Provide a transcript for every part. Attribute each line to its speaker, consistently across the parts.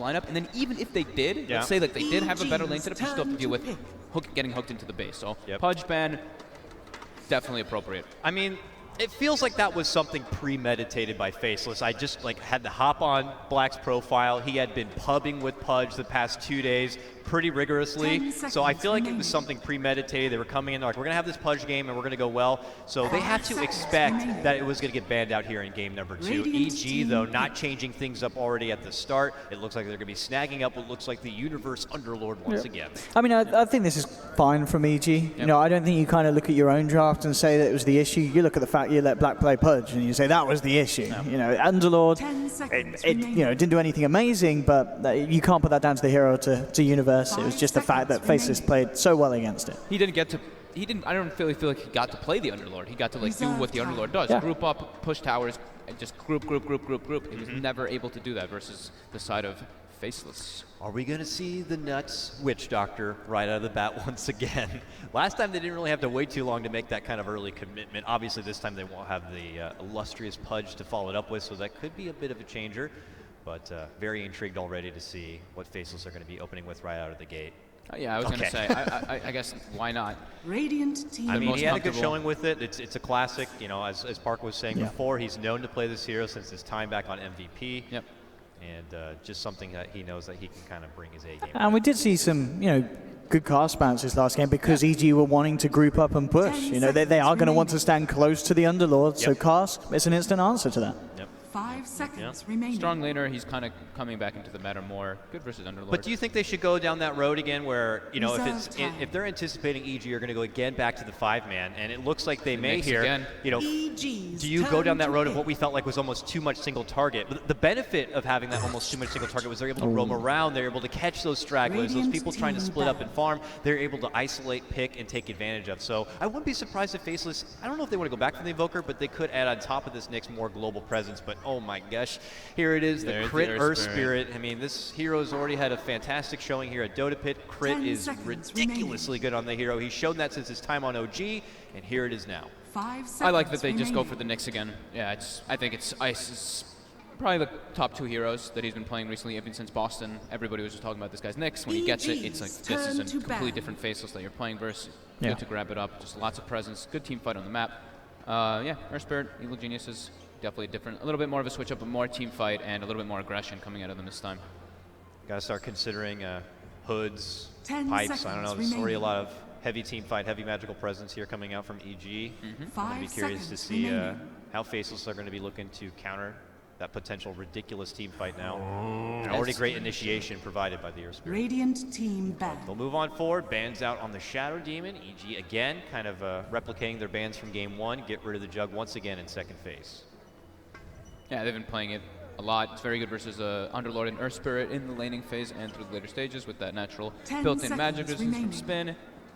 Speaker 1: lineup. And then even if they did, let's say like they did have a better lane setup, you still have to deal with getting hooked into the base. So Pudge ban, definitely appropriate.
Speaker 2: I mean, it feels like that was something premeditated by Faceless. I just had to hop on Black's profile. He had been pubbing with Pudge the past 2 days pretty rigorously. So I feel like it was something premeditated. They were coming in, they're like, we're going to have this Pudge game and we're going to go well. So they had to expect that it was going to get banned out here in game number 2. EG, though, not changing things up already at the start. It looks like they're going to be snagging up what looks like the Universe Underlord once again.
Speaker 3: I mean, I think this is fine from EG. You know, I don't think you kind of look at your own draft and say that it was the issue. You look at the fact you let Black play Pudge and you say that was the issue. You know, Underlord, it you know, didn't do anything amazing, but you can't put that down to the hero to Universe. It was just the fact that Faceless played so well against it.
Speaker 1: He didn't get to. He didn't. I don't really feel like he got to play the Underlord. He got to like do what the Underlord does: group up, push towers, and just group. He was never able to do that versus the side of Faceless.
Speaker 2: Are we going to see the nuts Witch Doctor right out of the bat once again? Last time they didn't really have to wait too long to make that kind of early commitment. Obviously this time they won't have the illustrious Pudge to follow it up with, so that could be a bit of a changer. But very intrigued already to see what Faceless are going to be opening with right out of the gate.
Speaker 1: Yeah, I was going to say, I guess, why not?
Speaker 4: Radiant team.
Speaker 2: I mean, he had a good showing with it. It's a classic. You know, as Park was saying before, he's known to play this hero since his time back on MVP.
Speaker 1: Yep.
Speaker 2: And just something that he knows that he can kind of bring his A game.
Speaker 3: And we did see some, you know, good cast bounces last game because EG were wanting to group up and push. You know, they are going to want to stand close to the Underlord, so cast is an instant answer to that.
Speaker 4: 5 seconds remaining.
Speaker 1: Strong laner, he's kind of coming back into the meta more. Good versus Underlord.
Speaker 2: But do you think they should go down that road again where, you know, if they're anticipating EG are going to go again back to the 5-man, and it looks like they may here,
Speaker 1: again.
Speaker 2: you know, do you go down that road of what we felt like was almost too much single target? But the benefit of having that almost too much single target was they're able to roam around, they're able to catch those stragglers, those people trying to split up and farm, they're able to isolate, pick, and take advantage of. So I wouldn't be surprised if Faceless, I don't know if they want to go back to the Invoker, but they could add on top of this Nyx more global presence. But oh my gosh, here it is, the crit Earth Spirit. I mean, this hero's already had a fantastic showing here at Dota Pit. Crit is ridiculously good on the hero. He's shown that since his time on OG, and here it is now.
Speaker 4: 5 seconds
Speaker 1: I like that they just go for the Nyx again. Yeah, I think Ice is probably the top 2 heroes that he's been playing recently, even since Boston. Everybody was just talking about this guy's Nyx. When he gets it, it's like, this is a completely different Faceless that you're playing versus. Good to grab it up. Just lots of presence. Good team fight on the map. Yeah, Earth Spirit, Evil Geniuses. Definitely different, a little bit more of a switch up, but more team fight and a little bit more aggression coming out of them this time.
Speaker 2: Got to start considering hoods, pipes. I don't know. There's already a lot of heavy team fight, heavy magical presence here coming out from EG. I'm going to be curious to see how Faceless are going to be looking to counter that potential ridiculous team fight now. And already great initiation provided by the Earth Spirit.
Speaker 4: Radiant team ban.
Speaker 2: They'll move on forward. Bans out on the Shadow Demon. EG again, kind of replicating their bans from game 1. Get rid of the Jug once again in second phase.
Speaker 1: Yeah, they've been playing it a lot. It's very good versus Underlord and Earth Spirit in the laning phase and through the later stages with that natural built-in magic resistance from spin.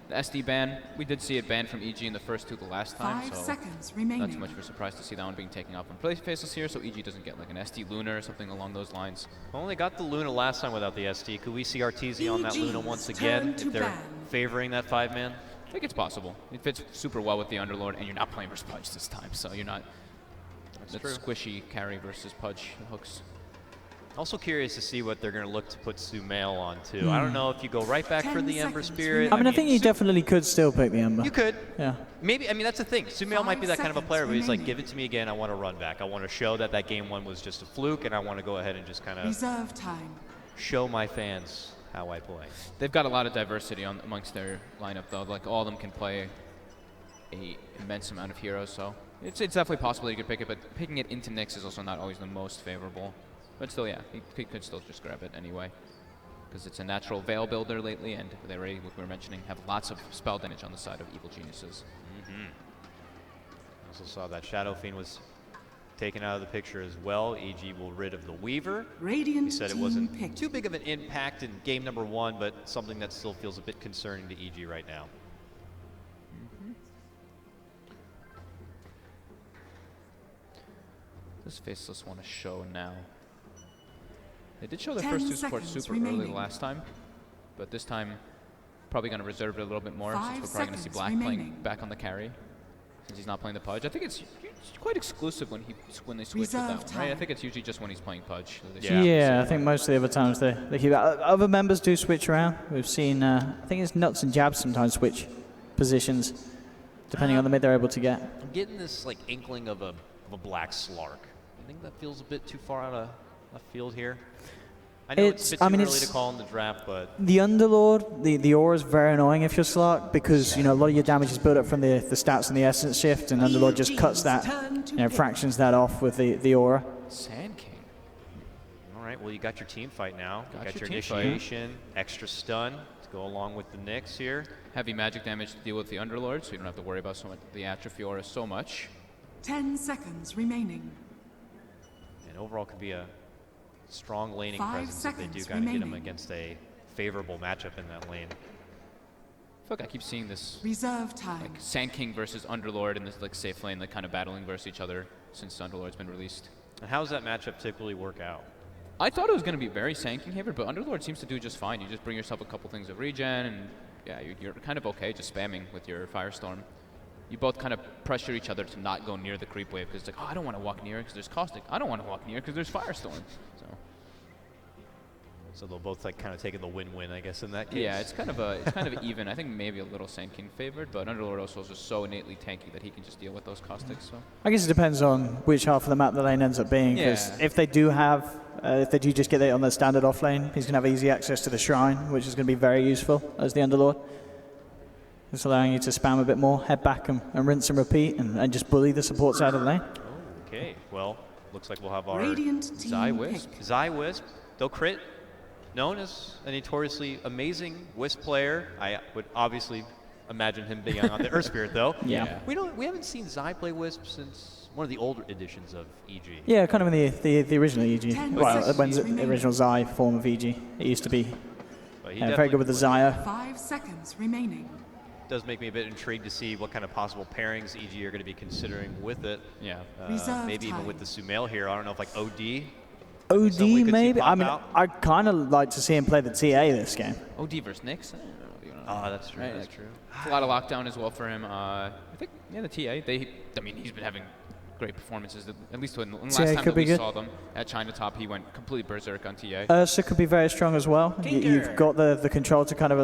Speaker 1: The SD ban, we did see it banned from EG in the first 2 the last time, so not too much of a surprise to see that one being taken off on Faceless here, so EG doesn't get like an SD Luna or something along those lines.
Speaker 2: Well, they got the Luna last time without the SD. Could we see Arteezy on that Luna once again if they're favoring that 5-man?
Speaker 1: I think it's possible. It fits super well with the Underlord, and you're not playing versus Pudge this time, so you're not that squishy carry versus Pudge hooks.
Speaker 2: Also curious to see what they're going to look to put Sumail on too. I don't know if you go right back for the Ember Spirit.
Speaker 3: I mean, I think you definitely could still pick the Ember.
Speaker 2: You could.
Speaker 3: Yeah.
Speaker 2: Maybe, I mean, that's the thing. Sumail might be that kind of a player where he's like, give it to me again, I want to run back. I want to show that that game 1 was just a fluke, and I want to go ahead and just kind of show my fans how I play.
Speaker 1: They've got a lot of diversity amongst their lineup, though. Like, all of them can play a immense amount of heroes, so it's definitely possible you could pick it, but picking it into Nyx is also not always the most favorable. But still, yeah, he could still just grab it anyway, because it's a natural Veil builder lately, and they already, like we were mentioning, have lots of spell damage on the side of Evil Geniuses.
Speaker 2: Also saw that Shadow Fiend was taken out of the picture as well. EG will rid of the Weaver. He said it wasn't too big of an impact in game number 1, but something that still feels a bit concerning to EG right now.
Speaker 1: Does Faceless want to show now? They did show their first 2 supports super early last time, but this time probably going to reserve it a little bit more since we're probably going to see Black playing back on the carry. since he's not playing the Pudge. I think it's quite exclusive when they switch with that one, right? I think it's usually just when he's playing Pudge.
Speaker 3: Yeah, I think most of the other times they keep other members do switch around. We've seen, I think it's Nuts and Jabs sometimes switch positions, depending on the mid they're able to get.
Speaker 2: I'm getting this like inkling of a black Slark. I think that feels a bit too far out of left field here. I know it's a bit too early to call in the draft, but
Speaker 3: the Underlord, the aura is very annoying if you're Slark, because a lot of your damage is built up from the stats and the essence shift, and Underlord just cuts that, fractions that off with the aura.
Speaker 1: Sand King.
Speaker 2: All right, well you got your team fight now. You got your initiation, extra stun to go along with the Nyx here.
Speaker 1: Heavy magic damage to deal with the Underlord, so you don't have to worry about the atrophy aura so much.
Speaker 4: 10 seconds remaining.
Speaker 2: And overall could be a strong laning
Speaker 4: 5
Speaker 2: presence if they do
Speaker 4: seconds
Speaker 2: kind of get him
Speaker 4: remaining.
Speaker 2: against a favorable matchup in that lane.
Speaker 1: I feel like I keep seeing this
Speaker 4: Reserve time.
Speaker 1: like Sand King versus Underlord in this like safe lane, like kind of battling versus each other since Underlord's been released.
Speaker 2: And how does that matchup typically work out?
Speaker 1: I thought it was going to be very Sand King favored, but Underlord seems to do just fine. You just bring yourself a couple things of regen, and yeah, you're kind of okay just spamming with your Firestorm. You both kind of pressure each other to not go near the creep wave, because it's like, oh, I don't want to walk near it because there's Caustic. I don't want to walk near it because there's Firestorm.
Speaker 2: So they'll both like kind of take the win-win, I guess, in that case.
Speaker 1: Yeah, it's kind of even. I think maybe a little Sand King favored, but Underlord also is just so innately tanky that he can just deal with those Caustics. So
Speaker 3: I guess it depends on which half of the map the lane ends up being, because if they do just get it on the standard off lane, he's going to have easy access to the Shrine, which is going to be very useful as the Underlord. It's allowing you to spam a bit more, head back and rinse and repeat, and just bully the support side of the lane.
Speaker 2: Oh, okay, well, looks like we'll have our
Speaker 4: Radiant team
Speaker 1: Zy-Wisp.
Speaker 4: pick.
Speaker 2: Zy-Wisp, though crit, known as a notoriously amazing Wisp player. I would obviously imagine him being on the Earth Spirit, though.
Speaker 3: Yeah.
Speaker 2: We haven't seen Zy play Wisp since one of the older editions of EG.
Speaker 3: Yeah, kind of in the original EG.
Speaker 4: 10
Speaker 3: Well,
Speaker 4: seconds
Speaker 3: when the
Speaker 4: remaining.
Speaker 3: original Zy form of EG. It used to be
Speaker 2: But he
Speaker 3: very good with the Zaya.
Speaker 4: 5 seconds remaining.
Speaker 2: does make me a bit intrigued to see what kind of possible pairings EG are going to be considering with it.
Speaker 1: yeah.
Speaker 4: Reserve
Speaker 2: Maybe even
Speaker 4: time.
Speaker 2: with the Sumail here. I don't know if like OD.
Speaker 3: OD
Speaker 2: Someone we could see
Speaker 3: maybe?
Speaker 2: pop
Speaker 3: I mean,
Speaker 2: out.
Speaker 3: I'd kind of like to see him play the TA this game.
Speaker 1: OD versus Nyx. I don't know, you know.
Speaker 2: Oh, that's true.
Speaker 1: Right,
Speaker 2: That's
Speaker 1: like,
Speaker 2: true.
Speaker 1: It's a lot of lockdown as well for him. I think, yeah, the TA. I mean, he's been having great performances. At least when the last
Speaker 3: TA
Speaker 1: time
Speaker 3: could
Speaker 1: that
Speaker 3: be
Speaker 1: we
Speaker 3: good.
Speaker 1: saw them at Chinatop, he went completely berserk on TA.
Speaker 3: Ursa could be very strong as well. You've got the control to kind of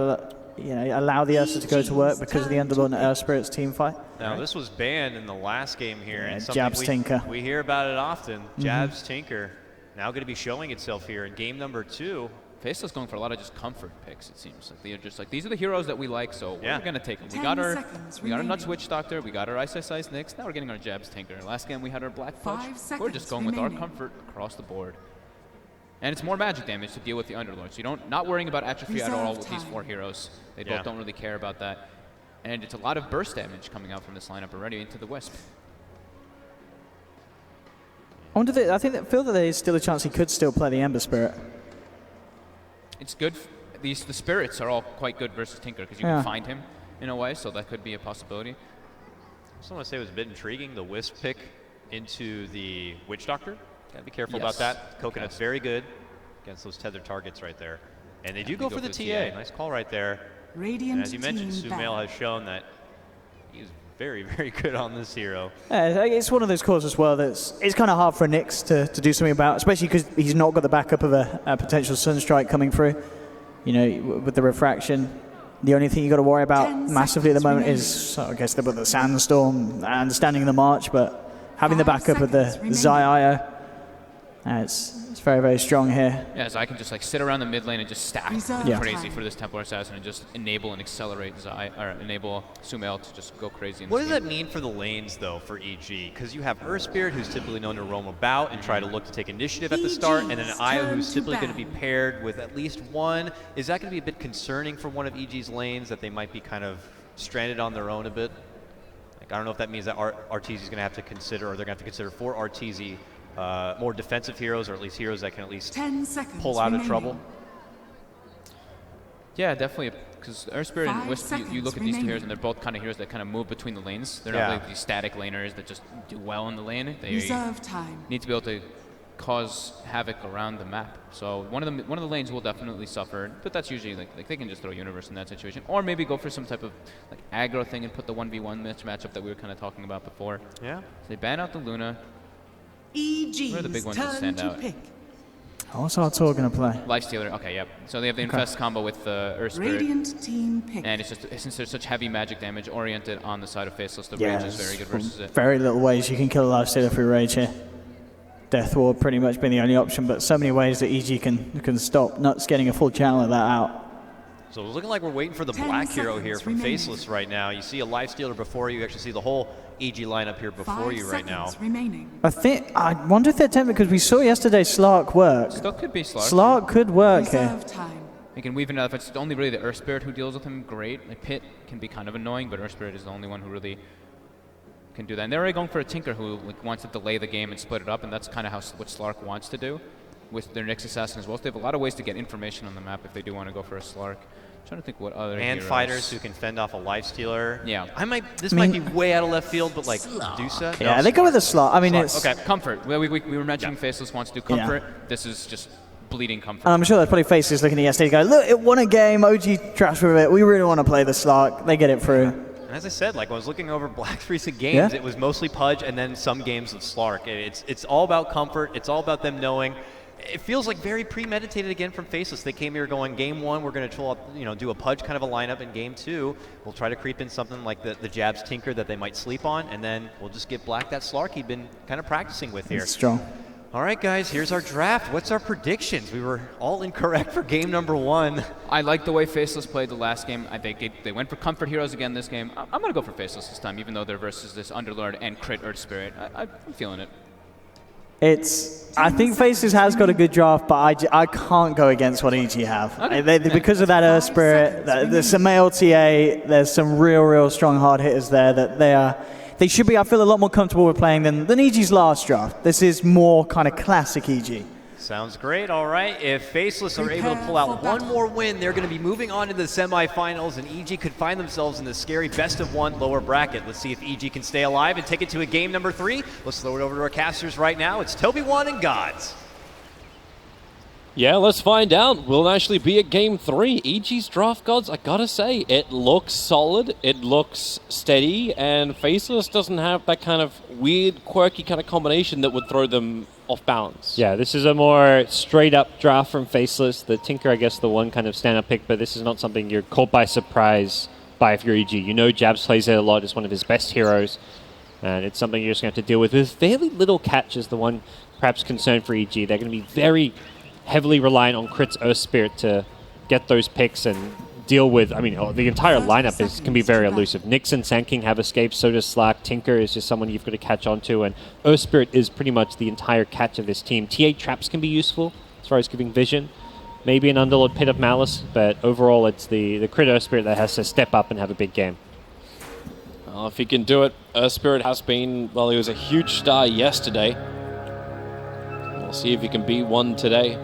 Speaker 3: allow the Ursa to go to work because of the Underlord and Earth Spirit's team fight.
Speaker 2: Now, this was banned in the last game here.
Speaker 3: Yeah,
Speaker 2: and something
Speaker 3: Jabs Tinker.
Speaker 2: We hear about it often. Jabs Tinker. Now going to be showing itself here in game number 2.
Speaker 1: Faceless going for a lot of just comfort picks, it seems. Like they're just like, these are the heroes that we like, so
Speaker 2: Yeah.
Speaker 1: we're gonna take them. We
Speaker 4: 10
Speaker 1: got our
Speaker 4: seconds
Speaker 1: Nuts
Speaker 4: remaining.
Speaker 1: Witch Doctor, we got our Ice Ice Ice Nyx, now we're getting our Jabs Tinker. Last game we had our Black Fudge.
Speaker 4: 5
Speaker 1: We're
Speaker 4: seconds
Speaker 1: just going with our
Speaker 4: remaining.
Speaker 1: comfort across the board. And it's more magic damage to deal with the Underlord, so you're not worrying about atrophy at all
Speaker 4: Reserve
Speaker 1: with these
Speaker 4: time.
Speaker 1: 4 heroes. They
Speaker 2: Yeah.
Speaker 1: both don't really care about that. And it's a lot of burst damage coming out from this lineup already into the Wisp.
Speaker 3: I feel that there's still a chance he could still play the Ember Spirit.
Speaker 1: It's good. The spirits are all quite good versus Tinker because you
Speaker 3: Yeah.
Speaker 1: can find him in a way, so that could be a possibility.
Speaker 2: I just want to say it was a bit intriguing, the Wisp pick into the Witch Doctor. Got to be careful about
Speaker 1: Yes.
Speaker 2: that. Coconut's very good against those tethered targets right there. And they do
Speaker 1: they
Speaker 2: go for the TA. Nice call right there.
Speaker 4: Radiant
Speaker 2: And as you mentioned,
Speaker 4: team
Speaker 2: Sumail
Speaker 4: back.
Speaker 2: has shown that he's very, very good on this hero.
Speaker 3: It's one of those calls as well that's it's kind of hard for Nyx to do something about, especially because he's not got the backup of a potential Sunstrike coming through. You know, with the refraction. The only thing you got to worry about
Speaker 4: 10
Speaker 3: massively at the moment
Speaker 4: seconds
Speaker 3: is, I guess, the Sandstorm, understanding the March, but having the
Speaker 4: 5
Speaker 3: backup of the
Speaker 4: seconds
Speaker 3: remaining. It's very, very strong here.
Speaker 1: Yeah, so I can just like sit around the mid lane and just stack
Speaker 4: Reserve
Speaker 3: Yeah.
Speaker 1: crazy
Speaker 4: time.
Speaker 1: for this Templar Assassin and just enable and accelerate or enable Sumail to just go crazy. In
Speaker 2: What
Speaker 1: this
Speaker 2: does
Speaker 1: game.
Speaker 2: that mean for the lanes, though, for EG? Because you have Earth Spirit, who's typically known to roam about and try to look to take initiative at the start, and then an Io,
Speaker 4: turn
Speaker 2: who's
Speaker 4: to
Speaker 2: typically going to be
Speaker 4: ban.
Speaker 2: paired with at least one. Is that going to be a bit concerning for one of EG's lanes, that they might be kind of stranded on their own a bit? Like, I don't know if that means that Arteezy is going to have to consider, or they're going to have to consider for Arteezy more defensive heroes, or at least heroes that can at least
Speaker 4: 10 seconds
Speaker 2: pull out of
Speaker 4: remaining.
Speaker 2: trouble.
Speaker 1: Yeah, definitely. Because Earth Spirit and
Speaker 4: 5
Speaker 1: Wisp, you look
Speaker 4: seconds
Speaker 1: at these two heroes
Speaker 4: remaining.
Speaker 1: and they're both kind of heroes that kind of move between the lanes. They're
Speaker 2: Yeah.
Speaker 1: not like these static laners that just do well in the lane. They
Speaker 4: Reserve time.
Speaker 1: need to be able to cause havoc around the map. So one of the lanes will definitely suffer, but that's usually like they can just throw Universe in that situation, or maybe go for some type of like aggro thing and put the 1v1 matchup that we were kind of talking about before.
Speaker 2: Yeah.
Speaker 1: So they ban out the Luna.
Speaker 4: EG's
Speaker 1: What are the big ones that stand out?
Speaker 4: pick.
Speaker 3: What's Artur going to play?
Speaker 1: Lifestealer. Okay, yep. So they have the Infest combo with the Earth Spirit.
Speaker 4: Radiant team pick.
Speaker 1: And it's just, since there's such heavy magic damage oriented on the side of Faceless, the range is very good versus it.
Speaker 3: Very little ways you can kill a Lifestealer through Rage here. Death Ward pretty much been the only option, but so many ways that EG can stop Nuts getting a full channel of that out.
Speaker 2: So it's looking like we're waiting for the
Speaker 4: 10
Speaker 2: black hero here
Speaker 4: seconds
Speaker 2: from
Speaker 4: remaining.
Speaker 2: Faceless right now. You see a Lifestealer before you. actually see the whole EG lineup here before
Speaker 4: 5
Speaker 2: you right now.
Speaker 4: seconds remaining.
Speaker 3: I wonder if they're tempted, because we saw yesterday Slark work.
Speaker 1: Still could be Slark.
Speaker 3: Slark could work here.
Speaker 4: Reserve time.
Speaker 1: You can weave in, if it's only really the Earth Spirit who deals with him, great. Like Pit can be kind of annoying, but Earth Spirit is the only one who really can do that. And they're already going for a Tinker who like wants to delay the game and split it up, and that's kind of what Slark wants to do with their Nyx Assassin as well. So they have a lot of ways to get information on the map if they do want to go for a Slark. I'm trying to think what other
Speaker 2: And
Speaker 1: heroes.
Speaker 2: fighters who can fend off a Lifestealer.
Speaker 1: Yeah.
Speaker 2: This might be way out of left field, but like Dusa.
Speaker 3: Yeah,
Speaker 2: No,
Speaker 3: they go with a
Speaker 2: Slark.
Speaker 3: Slark. I mean,
Speaker 2: Slark.
Speaker 3: it's...
Speaker 2: Okay.
Speaker 1: Comfort. We were mentioning Faceless wants to do
Speaker 3: Yeah.
Speaker 1: Comfort. This is just bleeding Comfort.
Speaker 3: I'm sure there's probably faces looking at yesterday going, look, it won a game, OG trash with it, we really want to play the Slark. They get it through.
Speaker 2: And as I said, like when I was looking over Black's recent games, it was mostly Pudge and then some games of Slark. It's all about comfort. It's all about them knowing. It feels like very premeditated again from Faceless. They came here going, game 1, we're going to do a Pudge kind of a lineup. In game 2, we'll try to creep in something like the Jabs Tinker that they might sleep on, and then we'll just get Black that Slark he'd been kind of practicing with here.
Speaker 3: It's strong.
Speaker 2: All right, guys, here's our draft. What's our predictions? We were all incorrect for game number 1.
Speaker 1: I like the way Faceless played the last game. I think they went for Comfort Heroes again this game. I'm going to go for Faceless this time, even though they're versus this Underlord and Crit Earth Spirit. I'm feeling it.
Speaker 3: I think Faces has got a good draft, but I can't go against what EG have.
Speaker 1: Okay.
Speaker 3: Because of that Earth Spirit, there's some ALTA, there's some real strong hard hitters there that they should be, I feel, a lot more comfortable with playing than EG's last draft. This is more kind of classic EG.
Speaker 2: Sounds great. All right. If Faceless are able to pull out one more win, they're going to be moving on to the semifinals, and EG could find themselves in the scary best-of-1 lower bracket. Let's see if EG can stay alive and take it to a game number 3. Let's throw it over to our casters right now. It's Toby1 and Gods.
Speaker 5: Yeah, let's find out. Will it actually be a game 3? EG's draft, Gods, I gotta say, it looks solid, it looks steady, and Faceless doesn't have that kind of weird, quirky kind of combination that would throw them off balance.
Speaker 6: Yeah, this is a more straight-up draft from Faceless. The Tinker, I guess, the one kind of stand-up pick, but this is not something you're caught by surprise by if you're EG. You know Jabs plays it a lot. It's one of his best heroes, and it's something you're just going to have to deal with. With fairly little catch is the one perhaps concern for EG. They're going to be very heavily reliant on Crit's Earth Spirit to get those picks and deal with, I mean, the entire lineup can be very elusive. Nyx and Sand King have escaped, so does Slack. Tinker is just someone you've got to catch onto, and Earth Spirit is pretty much the entire catch of this team. TA traps can be useful as far as giving vision. Maybe an Underlord Pit of Malice, but overall it's the Crit Earth Spirit that has to step up and have a big game.
Speaker 5: Well, if he can do it, Earth Spirit has been, well, he was a huge star yesterday. We'll see if he can be one today.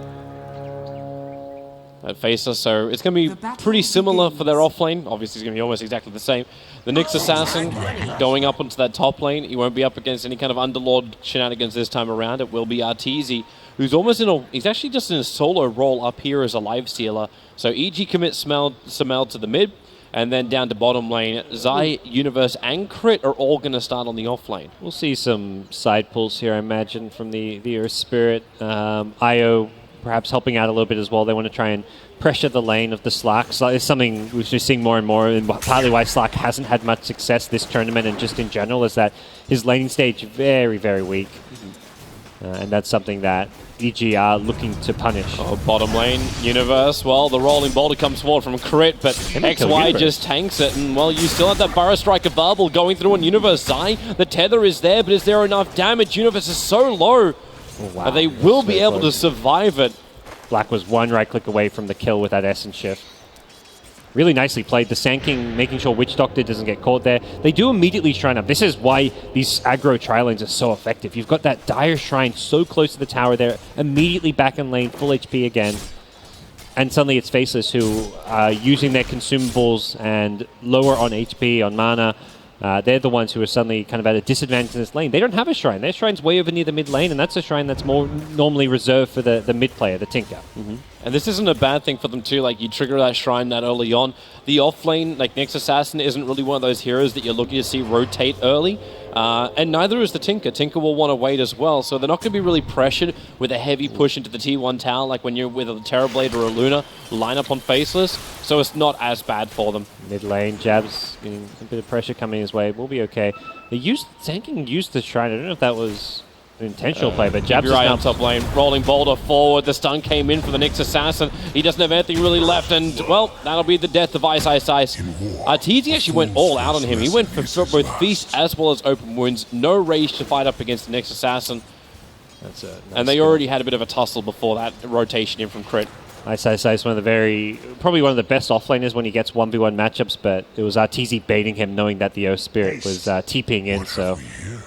Speaker 5: At Faceless, so it's going to be pretty similar for their offlane. Obviously, it's going to be almost exactly the same. The Nyx Assassin going up onto that top lane. He won't be up against any kind of Underlord shenanigans this time around. It will be Arteezy, who's almost he's actually just in a solo role up here as a Lifestealer. So EG commits Samel to the mid, and then down to bottom lane, Zai, Universe, and Crit are all going to start on the offlane.
Speaker 6: We'll see some side pulls here, I imagine, from the Earth Spirit. IO perhaps helping out a little bit as well. They want to try and pressure the lane of the Slack. So it's something we're just seeing more and more, and partly why Slack hasn't had much success this tournament and just in general is that his laning stage very, very weak. And that's something that EG are looking to punish.
Speaker 5: Oh, bottom lane, Universe. Well, the rolling boulder comes forward from Crit, but XY just tanks it. And, well, you still have that Burrow Striker Bubble going through on Universe. Zai, the tether is there, but is there enough damage? Universe is so low.
Speaker 6: Oh, wow.
Speaker 5: They will be able to survive it.
Speaker 6: Black was one right click away from the kill with that Essence Shift. Really nicely played. The Sand King making sure Witch Doctor doesn't get caught there. They do immediately shrine up. This is why these aggro tri-lanes are so effective. You've got that Dire Shrine so close to the tower there, immediately back in lane, full HP again. And suddenly it's Faceless who are using their consumables and lower on HP, on mana, they're the ones who are suddenly kind of at a disadvantage in this lane. They don't have a shrine. Their shrine's way over near the mid lane, and that's a shrine that's more normally reserved for the mid player, the Tinker.
Speaker 5: And this isn't a bad thing for them too, like you trigger that shrine that early on. The off lane, like Nyx Assassin isn't really one of those heroes that you're looking to see rotate early. And neither is the Tinker. Tinker will want to wait as well, so they're not going to be really pressured with a heavy push into the T1 tower like when you're with a Terrorblade or a Luna line up on Faceless, so it's not as bad for them.
Speaker 6: Mid lane, Jabs getting a bit of pressure coming his way. We'll be okay. Zanking used the shrine. I don't know if that was an intentional play, but Jabs is
Speaker 5: right
Speaker 6: now
Speaker 5: on top lane, rolling Boulder forward. The stun came in for the Nyx Assassin. He doesn't have anything really left, and well, that'll be the death of Ice Ice Ice. Arteezy actually went all out on him. He went for both Feast as well as Open Wounds. No rage to fight up against the Nyx Assassin.
Speaker 6: That's a nice
Speaker 5: and they
Speaker 6: goal.
Speaker 5: already had a bit of a tussle before that rotation in from Crit.
Speaker 6: Ice Ice Ice, probably one of the best offlaners when he gets 1v1 matchups, but it was Arteezy baiting him knowing that the Earth Spirit was TPing in, so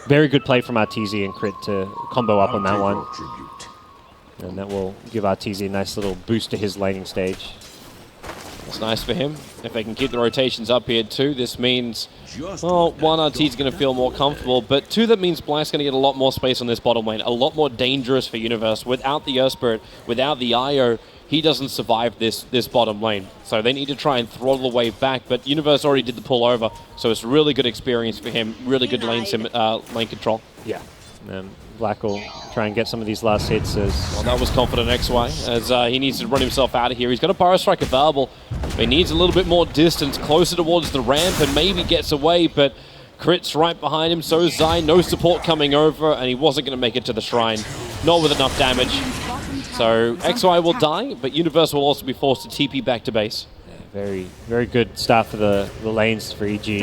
Speaker 6: very good play from Arteezy and Crit to combo up on that one. And that will give Arteezy a nice little boost to his laning stage.
Speaker 5: That's nice for him. If they can keep the rotations up here too, this means, well, one, Arteezy's going to feel more comfortable, but two, that means Black's going to get a lot more space on this bottom lane, a lot more dangerous for Universe. Without the Earth Spirit, without the IO, he doesn't survive this bottom lane. So they need to try and throttle the wave back, but Universe already did the pull over, so it's really good experience for him, really good lane control.
Speaker 6: Yeah. Black will try and get some of these last hits as...
Speaker 5: Well, that was confident XY, as he needs to run himself out of here. He's got a Pyro Strike available, but he needs a little bit more distance, closer towards the ramp, and maybe gets away, but Crit's right behind him, so is Zai. No support coming over, and he wasn't going to make it to the shrine. Not with enough damage. So XY will die, but Universe will also be forced to TP back to base.
Speaker 6: Very, very good start for the lanes for EG.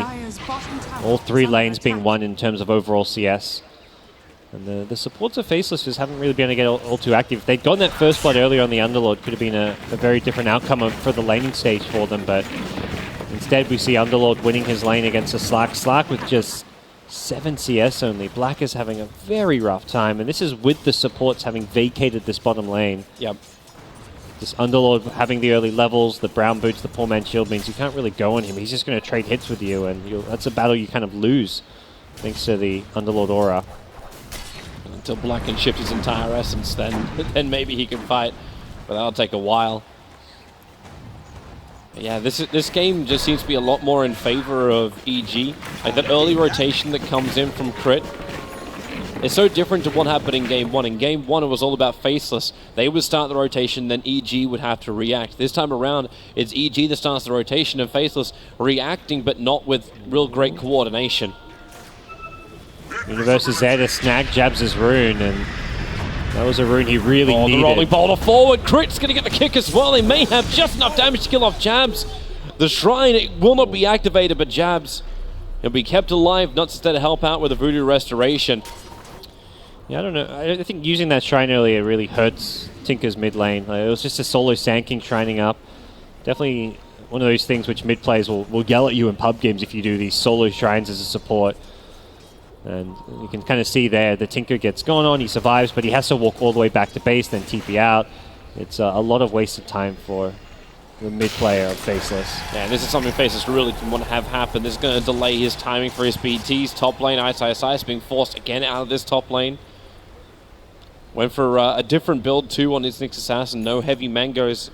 Speaker 6: All three lanes being won in terms of overall CS. And the supports of Faceless just haven't really been able to get all too active. If they'd gotten that first blood earlier on the Underlord, could have been a very different outcome for the laning stage for them, but instead we see Underlord winning his lane against a Slack. Slack with just 7 CS only. Black is having a very rough time, and this is with the supports having vacated this bottom lane.
Speaker 5: Yep.
Speaker 6: This Underlord having the early levels, the brown boots, the poor man shield means you can't really go on him. He's just going to trade hits with you, and that's a battle you kind of lose thanks to the Underlord aura.
Speaker 5: Until Black can shift his entire essence, then maybe he can fight, but that'll take a while. Yeah, this game just seems to be a lot more in favor of EG. Like that early rotation that comes in from Crit, it's so different to what happened in Game 1. In Game 1, it was all about Faceless. They would start the rotation, then EG would have to react. This time around, it's EG that starts the rotation and Faceless reacting, but not with real great coordination.
Speaker 6: Universe is there to snag Jabs' rune, and that was a rune he really needed.
Speaker 5: The rolling boulder forward. Crit's going to get the kick as well. They may have just enough damage to kill off Jabs. The shrine, it will not be activated, but Jabs, he'll be kept alive, not instead to help out with a Voodoo Restoration.
Speaker 6: Yeah, I don't know. I think using that shrine earlier really hurts Tinker's mid lane. Like, it was just a solo Sanking shrining up. Definitely one of those things which mid players will yell at you in pub games if you do these solo shrines as a support. And you can kind of see there, the Tinker gets going on, he survives, but he has to walk all the way back to base, then TP out. It's a lot of wasted time for the mid player of Faceless.
Speaker 5: Yeah, this is something Faceless really didn't want to have happen. This is going to delay his timing for his BTs. Top lane, Ice Ice Ice being forced again out of this top lane. Went for a different build too on his Nyx Assassin. No heavy mangoes,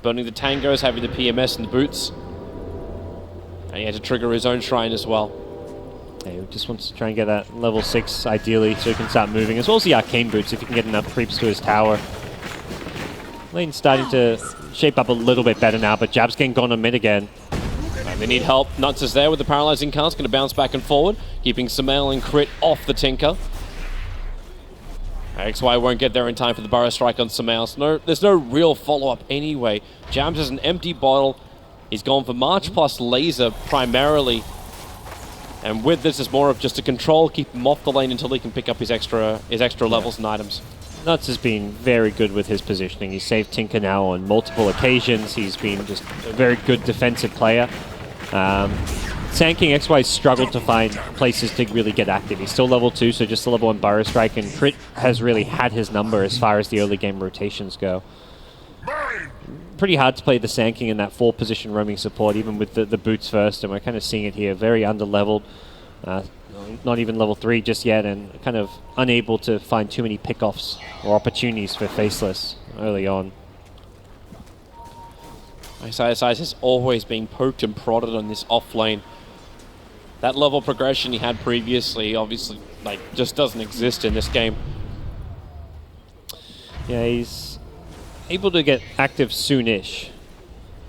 Speaker 5: burning the tangos, having the PMS and the boots. And he had to trigger his own shrine as well.
Speaker 6: Yeah, he just wants to try and get that level 6 ideally so he can start moving, as well as the arcane boots if he can get enough creeps to his tower. Lane's starting to shape up a little bit better now, but Jab's getting gone on mid again.
Speaker 5: They need help. Nuts is there with the paralyzing cast, going to bounce back and forward, keeping Sumail and Crit off the Tinker. XY won't get there in time for the Burrow Strike on Sumail. So there's no real follow-up anyway. Jabs has an empty bottle. He's gone for March plus Laser primarily. And with this, it's more of just a control, keep him off the lane until he can pick up his extra levels and items.
Speaker 6: Nuts has been very good with his positioning. He's saved Tinker now on multiple occasions. He's been just a very good defensive player. Sanking XY struggled to find places to really get active. He's still level 2, so just a level 1 Burrow Strike, and Crit has really had his number as far as the early game rotations go. Pretty hard to play the Sanking in that 4 position roaming support, even with the boots first, and we're kind of seeing it here. Very under-leveled. Not even level 3 just yet, and kind of unable to find too many pickoffs or opportunities for Faceless early on.
Speaker 5: ISIS is always being poked and prodded on this off lane. That level progression he had previously obviously just doesn't exist in this game.
Speaker 6: Yeah, he's able to get active soonish.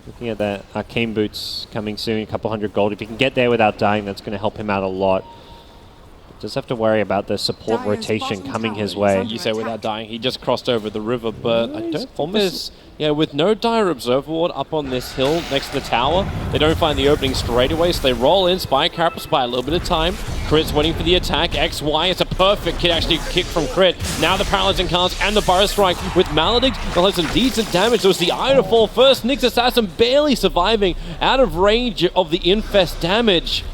Speaker 6: Looking at that arcane boots coming soon, a couple hundred gold. If he can get there without dying, that's going to help him out a lot. Does have to worry about the support rotation coming his way.
Speaker 5: You say without dying, he just crossed over the river, but I don't think there's... Yeah, with no dire observer ward up on this hill next to the tower, they don't find the opening straight away, so they roll in, spy carapace by a little bit of time. Crit's waiting for the attack. XY, it's a perfect kick from Crit. Now the paralyzing cast and the burrow strike with Maledict. They'll have some decent damage. There was the eye to fall first. Nyx Assassin barely surviving out of range of the Infest damage.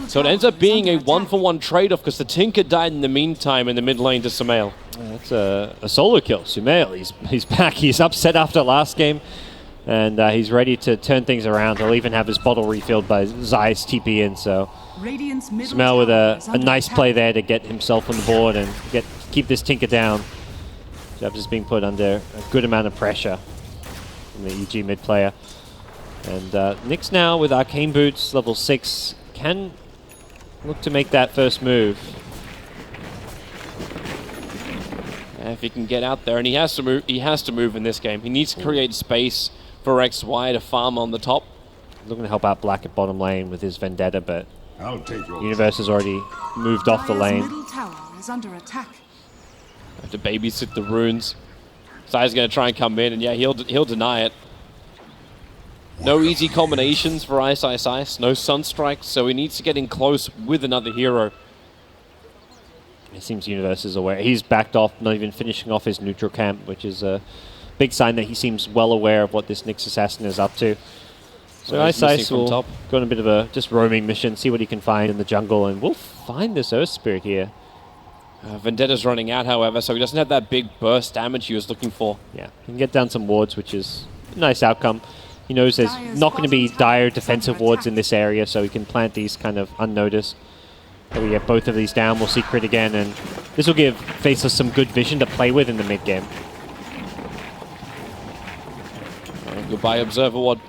Speaker 5: So it ends up being a 1-for-1 trade-off because the Tinker died in the meantime in the mid lane to Sumail.
Speaker 6: That's a solo kill. Sumail, he's back. He's upset after last game, and he's ready to turn things around. He'll even have his bottle refilled by Zai's TP in, so Sumail with a nice play there to get himself on the board and keep this Tinker down. Jabs is being put under a good amount of pressure from the EG mid player. And Nyx now with Arcane Boots, level 6, can look to make that first move.
Speaker 5: And if he can get out there, and he has to move in this game. He needs to create space for XY to farm on the top.
Speaker 6: Looking to help out Black at bottom lane with his Vendetta, but Universe has already moved off the lane.
Speaker 4: Middle tower is under attack.
Speaker 5: Have to babysit the runes. Zai's going to try and come in, and yeah, he'll deny it. No easy combinations for Ice, no Sunstrikes, so he needs to get in close with another hero.
Speaker 6: It seems Universe is aware. He's backed off, not even finishing off his neutral camp, which is a big sign that he seems well aware of what this Nyx Assassin is up to. So Ice will go on a bit of a just roaming mission, see what he can find in the jungle, and we'll find this Earth Spirit here.
Speaker 5: Vendetta's running out, however, so he doesn't have that big burst damage he was looking for.
Speaker 6: Yeah, he can get down some wards, which is a nice outcome. He knows there's not going to be dire defensive wards in this area, so he can plant these kind of unnoticed. So we get both of these down, we'll see Crit again, and this will give Faceless some good vision to play with in the mid-game.
Speaker 5: Goodbye, Observer Ward.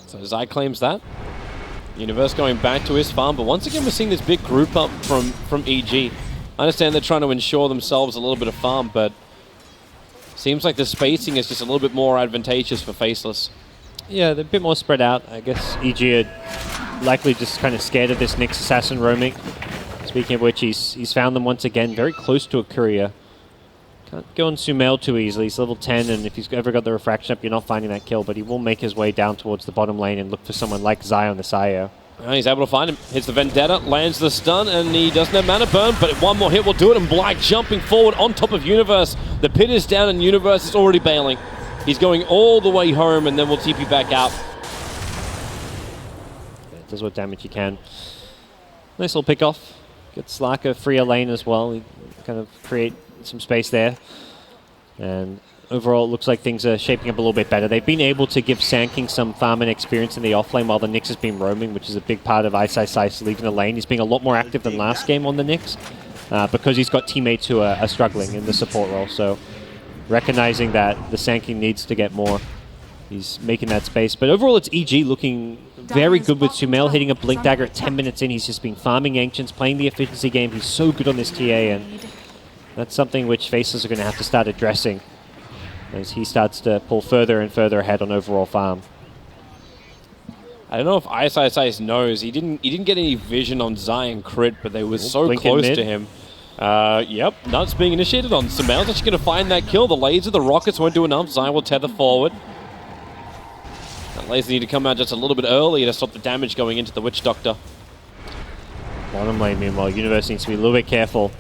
Speaker 5: So Zai claims that. Universe going back to his farm, but once again we're seeing this big group up from EG. I understand they're trying to ensure themselves a little bit of farm, but seems like the spacing is just a little bit more advantageous for Faceless.
Speaker 6: Yeah, they're a bit more spread out. I guess EG are likely just kind of scared of this Nyx Assassin roaming. Speaking of which, he's found them once again, very close to a courier. Can't go on Sumail too easily. He's level 10, and if he's ever got the refraction up, you're not finding that kill, but he will make his way down towards the bottom lane and look for someone like Zai on the Sayo.
Speaker 5: He's able to find him. Hits the Vendetta, lands the stun, and he doesn't have mana burn, but one more hit will do it, and Black jumping forward on top of Universe. The pit is down, and Universe is already bailing. He's going all the way home, and then we'll TP back out.
Speaker 6: Yeah, does what damage he can. Nice little pick off. Gets Slacker free a lane as well. He kind of create some space there. And overall, it looks like things are shaping up a little bit better. They've been able to give Sandking some farming experience in the offlane while the Nyx has been roaming, which is a big part of Ice leaving the lane. He's being a lot more active than last game on the Nyx because he's got teammates who are struggling in the support role. So recognizing that the Sandking needs to get more, he's making that space. But overall, it's EG looking very good with Sumail hitting a Blink Dagger at 10 minutes in. He's just been farming Ancients, playing the efficiency game. He's so good on this TA, and that's something which Faceless are going to have to start addressing as he starts to pull further and further ahead on overall farm.
Speaker 5: I don't know if Ice knows. He didn't get any vision on Zai and Crit, but they were so close to him. Yep, Nuts being initiated on Sumail's actually going to find that kill. The laser, the rockets won't do enough. Zai will tether forward. That laser need to come out just a little bit earlier to stop the damage going into the Witch Doctor.
Speaker 6: Bottom lane, meanwhile, Universe needs to be a little bit careful.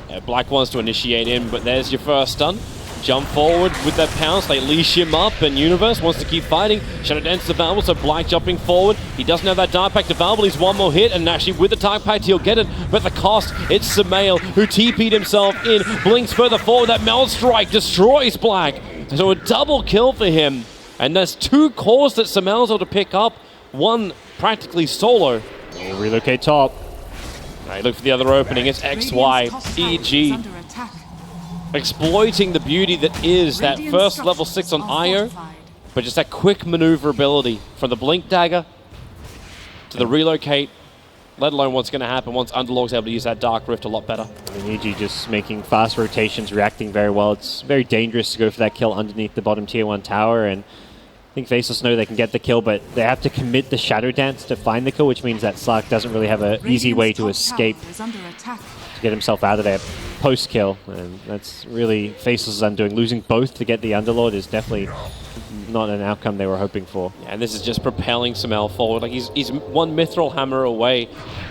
Speaker 5: Yeah, Black wants to initiate in, but there's your first stun. Jump forward with that pounce, they leash him up, and Universe wants to keep fighting. Shadow Dance to Valble, so Black jumping forward. He doesn't have that Dark Pact to Valble, he's one more hit, and actually with the Dark Pact he'll get it, but the cost, it's Sumail who TP'd himself in, blinks further forward, that Meld Strike destroys Black. So a double kill for him, and there's 2 cores that Sumail's able to pick up. One practically solo.
Speaker 6: We'll relocate top.
Speaker 5: Right, look for the other opening. It's XY, EG. Exploiting the beauty that is that first level 6 on IO, but just that quick maneuverability from the Blink Dagger to the relocate, let alone what's going to happen once Underlord's able to use that Dark Rift a lot better.
Speaker 6: And EG just making fast rotations, reacting very well. It's very dangerous to go for that kill underneath the bottom tier 1 tower, and I think Faceless know they can get the kill, but they have to commit the Shadow Dance to find the kill, which means that Slark doesn't really have an easy way to escape to get himself out of there post-kill, and that's really Faceless' undoing. Losing both to get the Underlord is definitely not an outcome they were hoping for.
Speaker 5: Yeah, and this is just propelling Sumail forward. Like he's one Mithril Hammer away.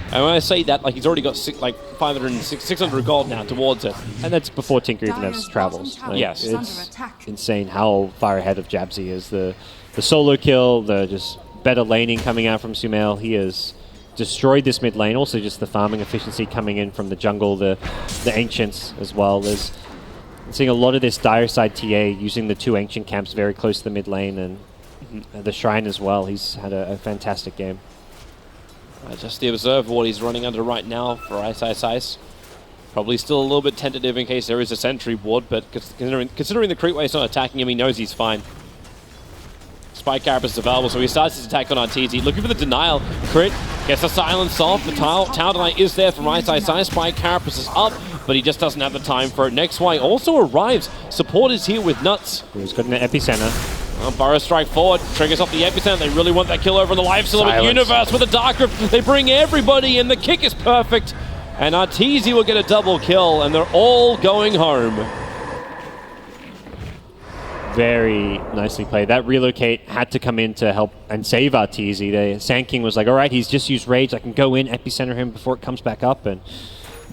Speaker 5: And when I say that, like he's already got 600 gold now towards it.
Speaker 6: And that's before Tinker even has travels. Like,
Speaker 5: yes.
Speaker 6: It's insane how far ahead of Jabsy is. The solo kill, the just better laning coming out from Sumail. He has destroyed this mid lane. Also just the farming efficiency coming in from the jungle, the Ancients as well. There's seeing a lot of this dire side TA using the 2 Ancient camps very close to the mid lane, and the Shrine as well. He's had a fantastic game.
Speaker 5: Just the observe what he's running under right now for Ice. Probably still a little bit tentative in case there is a sentry ward, but considering the creep wave's not attacking him, he knows he's fine. Spike Carapace is available, so he starts his attack on Arteezy. Looking for the denial. Crit gets the silence off. The tower deny is there from Ice. Spike Carapace is up, but he just doesn't have the time for it. NextY also arrives. Support is here with Nuts.
Speaker 6: He's got an epicenter.
Speaker 5: Burrow strike forward, triggers off the epicenter. They really want that kill over in the life silhouette universe with a Dark Rift. They bring everybody in. The kick is perfect. And Arteezy will get a double kill, and they're all going home.
Speaker 6: Very nicely played. That relocate had to come in to help and save Arteezy. Sand King was like, all right, he's just used Rage. I can go in, epicenter him before it comes back up. And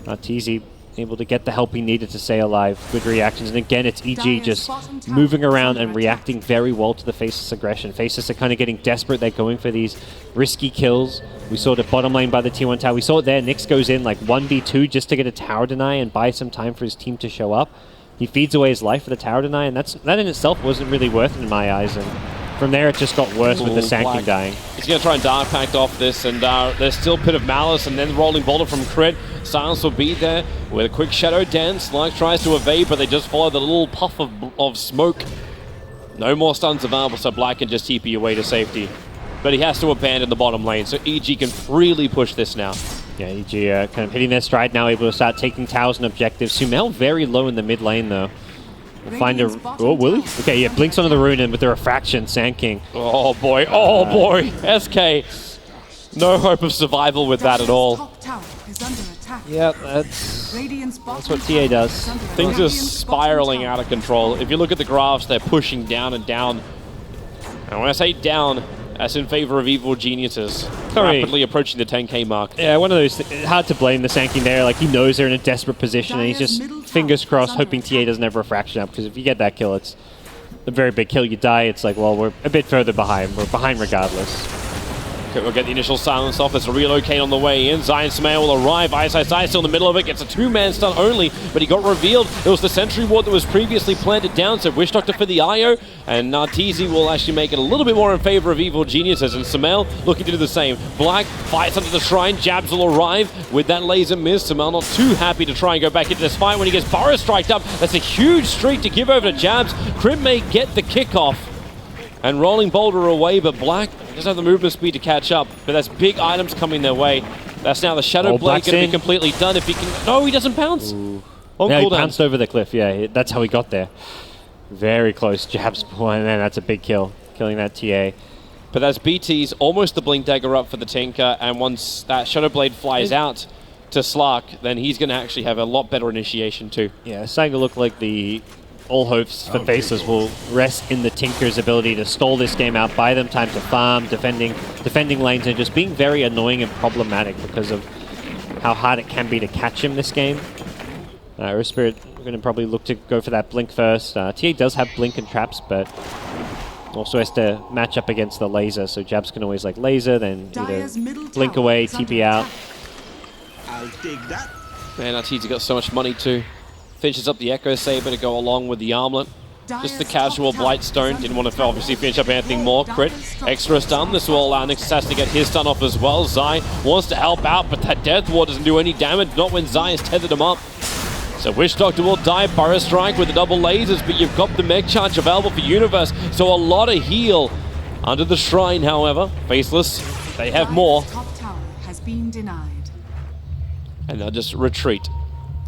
Speaker 6: Arteezy able to get the help he needed to stay alive. Good reactions. And again, it's EG just moving around and reacting very well to the Faceless aggression. Faceless are kind of getting desperate. They're going for these risky kills. We saw it bottom lane by the T1 tower. We saw it there. Nyx goes in like 1v2 just to get a tower deny and buy some time for his team to show up. He feeds away his life for the tower deny, and that in itself wasn't really worth it in my eyes. And from there, it just got worse with the Sand King dying.
Speaker 5: He's going to try and Dark Pact off this, and there's still Pit of Malice, and then Rolling Boulder from Crit. Silence will be there with a quick Shadow Dance. Lark tries to evade, but they just follow the little puff of smoke. No more stuns available, so Black can just TP away to safety. But he has to abandon the bottom lane, so EG can freely push this now.
Speaker 6: Yeah, EG kind of hitting their stride now, able to start taking towers and objectives. Sumail very low in the mid lane, though. We'll find a... Oh, will he? Okay, yeah, blinks onto the rune, and with the refraction, Sand King.
Speaker 5: Oh, boy. Oh, boy. SK. No hope of survival with that at all.
Speaker 6: Yeah, that's what TA does.
Speaker 5: Things are spiraling out of control. If you look at the graphs, they're pushing down and down. And when I say down, that's in favor of evil geniuses. Rapidly approaching the 10k mark.
Speaker 6: Yeah, one of those... Hard to blame the Sand King there. Like, he knows they're in a desperate position, and he's just fingers crossed, hoping TA doesn't have refraction up, because if you get that kill, it's a very big kill. You die, it's like, well, we're a bit further behind. We're behind regardless.
Speaker 5: Okay, we'll get the initial silence off. There's a relocate on the way in. Zion Sumail will arrive. Ice still in the middle of it. Gets a 2-man stun only, but he got revealed. It was the sentry ward that was previously planted down, so Wish Doctor for the IO, and Arteezy will actually make it a little bit more in favor of evil geniuses, and Sumail looking to do the same. Black fights under the shrine. Jabs will arrive with that laser miss. Sumail not too happy to try and go back into this fight when he gets Burrow striked up. That's a huge streak to give over to Jabs. Crim may get the kickoff. And Rolling Boulder away, but Black doesn't have the movement speed to catch up. But there's big items coming their way. That's now the Shadow Blade going to be completely done if he can... No, he doesn't pounce.
Speaker 6: Yeah, he pounced over the cliff. Yeah, that's how he got there. Very close. Jabs, and then that's a big kill. Killing that TA.
Speaker 5: But that's BT's almost the Blink Dagger up for the Tinker. And once that Shadow Blade flies out to Slark, then he's going to actually have a lot better initiation too.
Speaker 6: Yeah, it's starting to look like the... all hopes for Faceless will rest in the Tinker's ability to stall this game out, buy them time to farm, defending lanes, and just being very annoying and problematic because of how hard it can be to catch him this game. Earth Spirit, we're going to probably look to go for that Blink first. TA does have Blink and Traps, but also has to match up against the laser, so Jabs can always like laser, then either Blink away, TP out.
Speaker 7: I'll dig that.
Speaker 5: Man, Arteezy got so much money too. Finishes up the Echo Saber to go along with the Armlet. Just the casual Blightstone. Didn't want to obviously finish up anything more. Crit, extra stun. This will allow Nixus has to get his stun off as well. Zai wants to help out, but that Death Ward doesn't do any damage. Not when Zai has tethered him up. So Witch Doctor will die. Burrow Strike with the double lasers, but you've got the Mech Charge available for Universe. So a lot of heal under the Shrine, however. Faceless, they have more.
Speaker 4: Top tower has been denied.
Speaker 5: And they'll just retreat,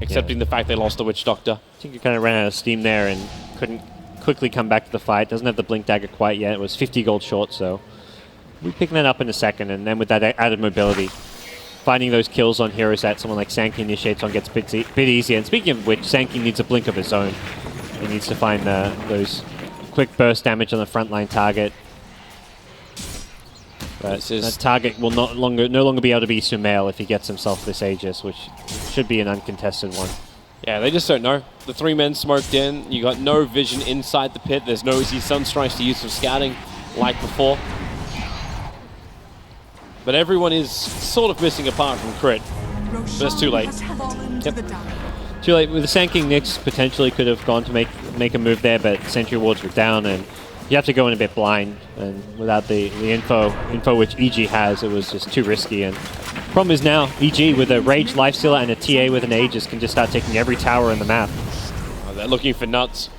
Speaker 5: accepting the fact they lost the Witch Doctor.
Speaker 6: I think he kind of ran out of steam there and couldn't quickly come back to the fight. Doesn't have the Blink Dagger quite yet. It was 50 gold short, so we'll be picking that up in a second. And then with that added mobility, finding those kills on heroes that someone like Sankey initiates on gets a bit easier. And speaking of which, Sankey needs a blink of his own. He needs to find those quick burst damage on the frontline target. But that target will no longer be able to be Sumail if he gets himself this Aegis, which should be an uncontested one.
Speaker 5: Yeah, they just don't know. The 3 men smoked in. You got no vision inside the pit. There's no easy Sunstrikes to use for scouting like before. But everyone is sort of missing apart from Crit. But it's too late.
Speaker 6: Yep. Too late. With the Sanking Nyx, potentially could have gone to make a move there, but Sentry Wards were down, and you have to go in a bit blind. And without the info which EG has, it was just too risky. And problem is now, EG with a Rage Lifestealer and a TA with an Aegis can just start taking every tower in the map.
Speaker 5: Oh, they're looking for nuts.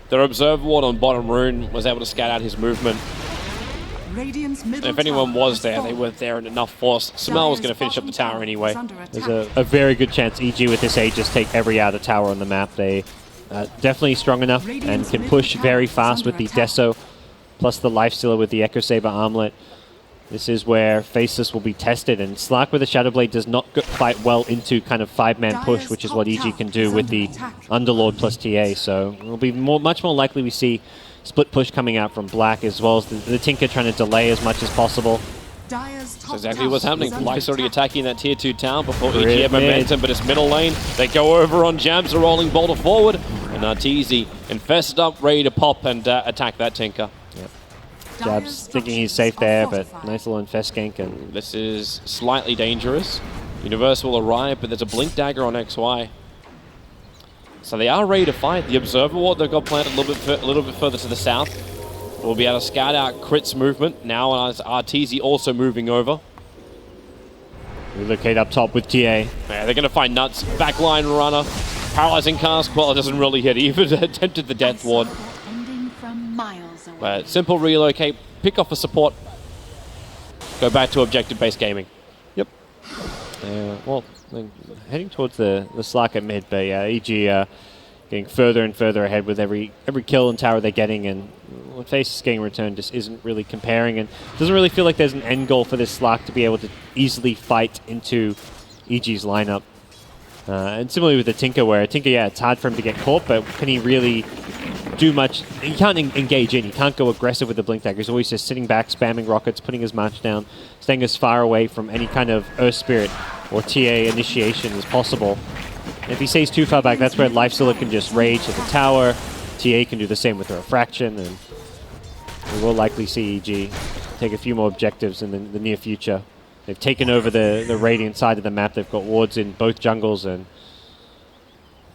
Speaker 5: Their Observer Ward on bottom rune was able to scout out his movement. And if anyone was there, they weren't there in enough force. Sumail was going to finish up the tower anyway.
Speaker 6: There's a very good chance EG with this Aegis take every outer tower on the map. They definitely strong enough and can push very fast with the Deso, plus the Lifestealer with the Echo Saber Armlet. This is where Faceless will be tested, and Slark with the Shadowblade does not go quite well into kind of 5-man push, which is what EG can do with the Underlord plus TA, so it'll be much more likely we see split push coming out from Black, as well as the Tinker trying to delay as much as possible.
Speaker 5: That's exactly what's happening. Black's already attacking that tier 2 town before EG have momentum, but it's middle lane. They go over on Jams, a rolling boulder forward, and Arteezy infested up, ready to pop and attack that Tinker.
Speaker 6: Yep. Jabs thinking he's safe there, but nice little infest gank. And
Speaker 5: this is slightly dangerous. Universe will arrive, but there's a Blink Dagger on XY. So they are ready to fight. The Observer Ward they've got planted a little bit further to the south. We'll be able to scout out Crit's movement. Now as Arteezy also moving over.
Speaker 6: Relocate up top with TA.
Speaker 5: Yeah, they're going to find nuts. Backline runner. Paralyzing cast. Well, it doesn't really hit. Even attempted the Death Ward. But simple relocate. Pick off a support. Go back to objective-based gaming.
Speaker 6: Yep. Well, heading towards the Slark at mid, but yeah, EG getting further and further ahead with every kill and tower they're getting, and what Face is getting returned just isn't really comparing, and doesn't really feel like there's an end goal for this Slark to be able to easily fight into EG's lineup. And similarly with the Tinker, where Tinker, yeah, it's hard for him to get caught, but can he really do much? He can't engage in, he can't go aggressive with the Blink Dagger. He's always just sitting back, spamming rockets, putting his march down, staying as far away from any kind of Earth Spirit or TA initiation as possible. And if he stays too far back, that's where Lifestealer can just rage at the tower. TA can do the same with the Refraction, and we will likely see EG take a few more objectives in the near future. They've taken over the Radiant side of the map. They've got wards in both jungles, and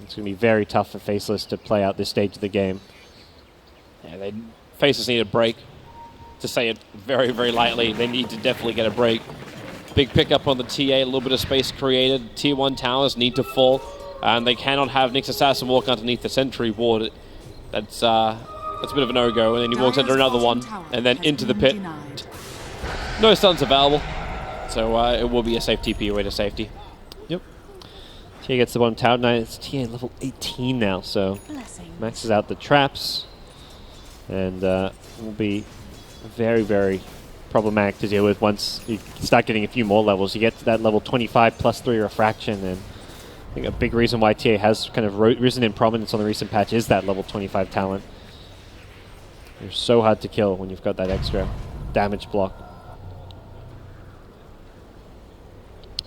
Speaker 6: it's going to be very tough for Faceless to play out this stage of the game.
Speaker 5: Yeah, Faceless need a break. To say it very, very lightly, they need to definitely get a break. Big pickup on the TA, a little bit of space created. Tier 1 towers need to fall, and they cannot have Nyx Assassin walk underneath the Sentry Ward. That's a bit of a no-go, and then he walks under another one, and then into the pit. No stuns available, so it will be a safe TP away to safety.
Speaker 6: Yep. TA gets the bottom tower. Now it's TA level 18 now, so maxes out the traps, and will be very, very problematic to deal with once you start getting a few more levels. You get to that level 25 plus 3 Refraction, and I think a big reason why TA has kind of risen in prominence on the recent patch is that level 25 talent. They're so hard to kill when you've got that extra damage block.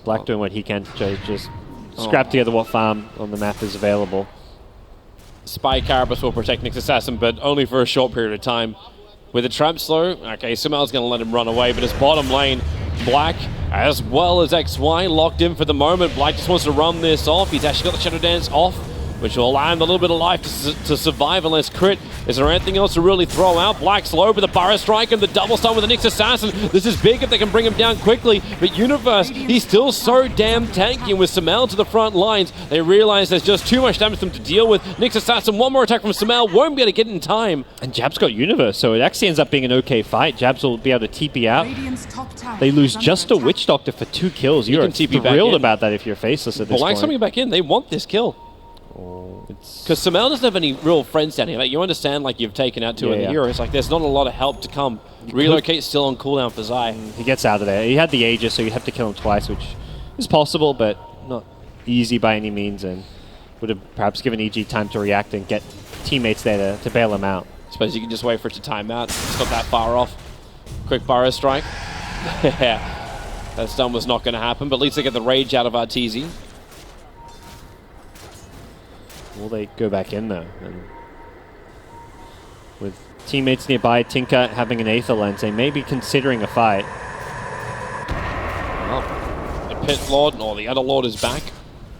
Speaker 6: Black doing what he can to just scrap together what farm on the map is available.
Speaker 5: Spy Carapace will protect Nyx Assassin, but only for a short period of time. With the trap slow, okay, Sumail's going to let him run away, but his bottom lane, Black, as well as XY, locked in for the moment. Black just wants to run this off. He's actually got the Shadow Dance off which will allow him a little bit of life to survive unless crit. Is there anything else to really throw out? Black's low, but the Burrow Strike and the double stun with the Nyx Assassin. This is big if they can bring him down quickly, but Universe, he's still so damn tanky, and with Sumail to the front lines, they realize there's just too much damage for them to deal with. Nyx Assassin, one more attack from Sumail, won't be able to get it in time.
Speaker 6: And Jab's got Universe, so it actually ends up being an okay fight. Jabs will be able to TP out. They lose just a Witch Doctor for 2 kills. You're thrilled about that if you're Faceless at this point.
Speaker 5: Black's coming back in, they want this kill. Because Sumail doesn't have any real friends down here. Like, you understand, like, you've taken out 2 of the heroes. Like, there's not a lot of help to come. Relocate still on cooldown for Zai.
Speaker 6: He gets out of there. He had the Aegis, so you have to kill him twice, which is possible, but not easy by any means, and would have perhaps given EG time to react and get teammates there to bail him out.
Speaker 5: I suppose you can just wait for it to time out. It's not that far off. Quick Burrow Strike. That stun was not going to happen, but at least they get the rage out of Arteezy.
Speaker 6: Will they go back in though? And with teammates nearby, Tinker having an Aether Lens, they may be considering a fight.
Speaker 5: Well, the Pit Lord, or the other Lord is back.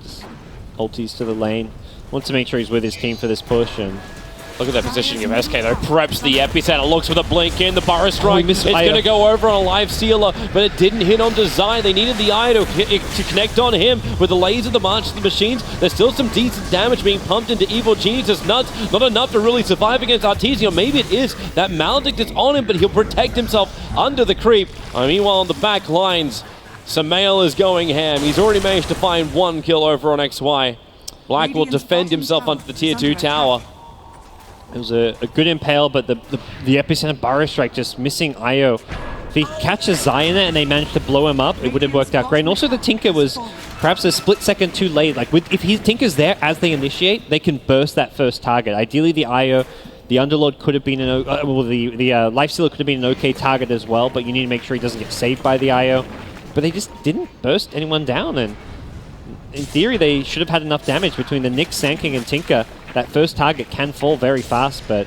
Speaker 6: Just ulties to the lane. Wants to make sure he's with his team for this push, and
Speaker 5: look at that positioning of SK though. Preps the epicenter, looks for the blink in, the Burrow Strike. It's going to go over on a live sealer, but it didn't hit on Zai. They needed the eye to connect on him with the laser, the March of the Machines. There's still some decent damage being pumped into Evil Genius' nuts. Not enough to really survive against Arteezy. Or maybe it is that Maledict is on him, but he'll protect himself under the creep. Meanwhile, on the back lines, Sumail is going ham. He's already managed to find 1 kill over on XY. Black will defend himself onto the tier 2 tower.
Speaker 6: It was a good impale, but the epicenter Burrow Strike just missing IO. If he catches Zai in it and they manage to blow him up, it would have worked out great. And also the Tinker was perhaps a split second too late. Like if Tinker's there as they initiate, they can burst that first target. Ideally the IO, the Underlord could have been the Lifestealer could have been an okay target as well, but you need to make sure he doesn't get saved by the IO. But they just didn't burst anyone down, and in theory they should have had enough damage between the Nyx, Sand and Tinker. That first target can fall very fast, but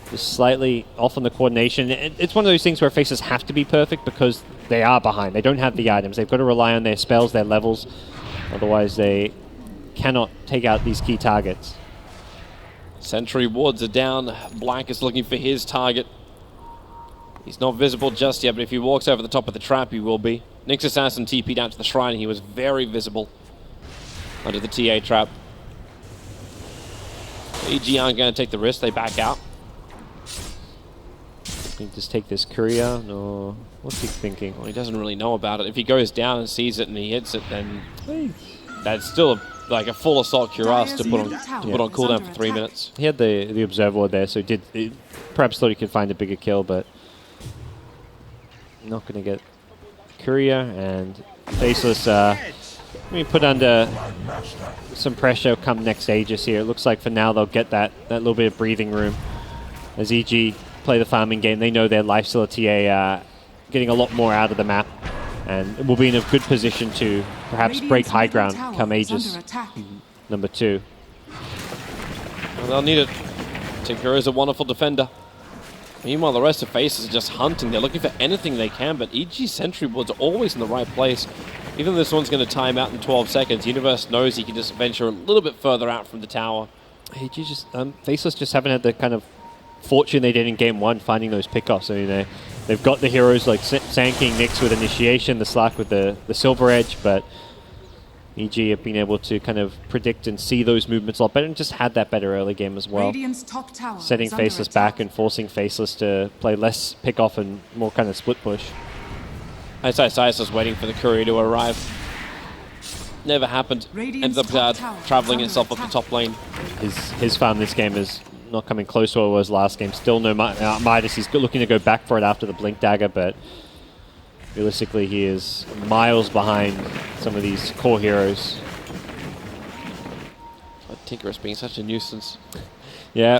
Speaker 6: just slightly off on the coordination. It's one of those things where Faces have to be perfect because they are behind. They don't have the items. They've got to rely on their spells, their levels. Otherwise, they cannot take out these key targets.
Speaker 5: Sentry wards are down. Black is looking for his target. He's not visible just yet, but if he walks over the top of the trap, he will be. Nyx Assassin TP'd out to the shrine, and he was very visible under the TA trap. EG aren't going to take the risk, they back out.
Speaker 6: Can he just take this courier? No. What's he thinking?
Speaker 5: Well, he doesn't really know about it. If he goes down and sees it and he hits it, then that's still like a full assault cuirass to put on cooldown for 3 minutes.
Speaker 6: He had the Observer Ward there, so he perhaps thought he could find a bigger kill, but not going to get courier, and Faceless we put under some pressure come next Aegis here. It looks like for now they'll get that little bit of breathing room. As EG play the farming game, they know their Lifestealer TA getting a lot more out of the map, and will be in a good position to perhaps break high ground come Aegis number 2.
Speaker 5: Well, they'll need it. Tinker is a wonderful defender. Meanwhile, the rest of Faces are just hunting. They're looking for anything they can, but EG Sentry Ward's always in the right place. Even though this one's going to time out in 12 seconds, Universe knows he can just venture a little bit further out from the tower.
Speaker 6: EG just, Faceless just haven't had the kind of fortune they did in Game 1, finding those pickoffs. I mean, they've got the heroes like Sand King, Nyx with Initiation, the Slack with the Silver Edge, but EG have been able to kind of predict and see those movements a lot better, and just had that better early game as well. Setting Faceless back and forcing Faceless to play less pick-off and more kind of split push.
Speaker 5: Sias was waiting for the courier to arrive. Never happened. Ended up traveling itself up the top lane.
Speaker 6: His farm this game is not coming close to what it was last game. Still no Midas. He's looking to go back for it after the Blink Dagger, but realistically he is miles behind some of these core heroes.
Speaker 5: Tinker is being such a nuisance.
Speaker 6: Yeah,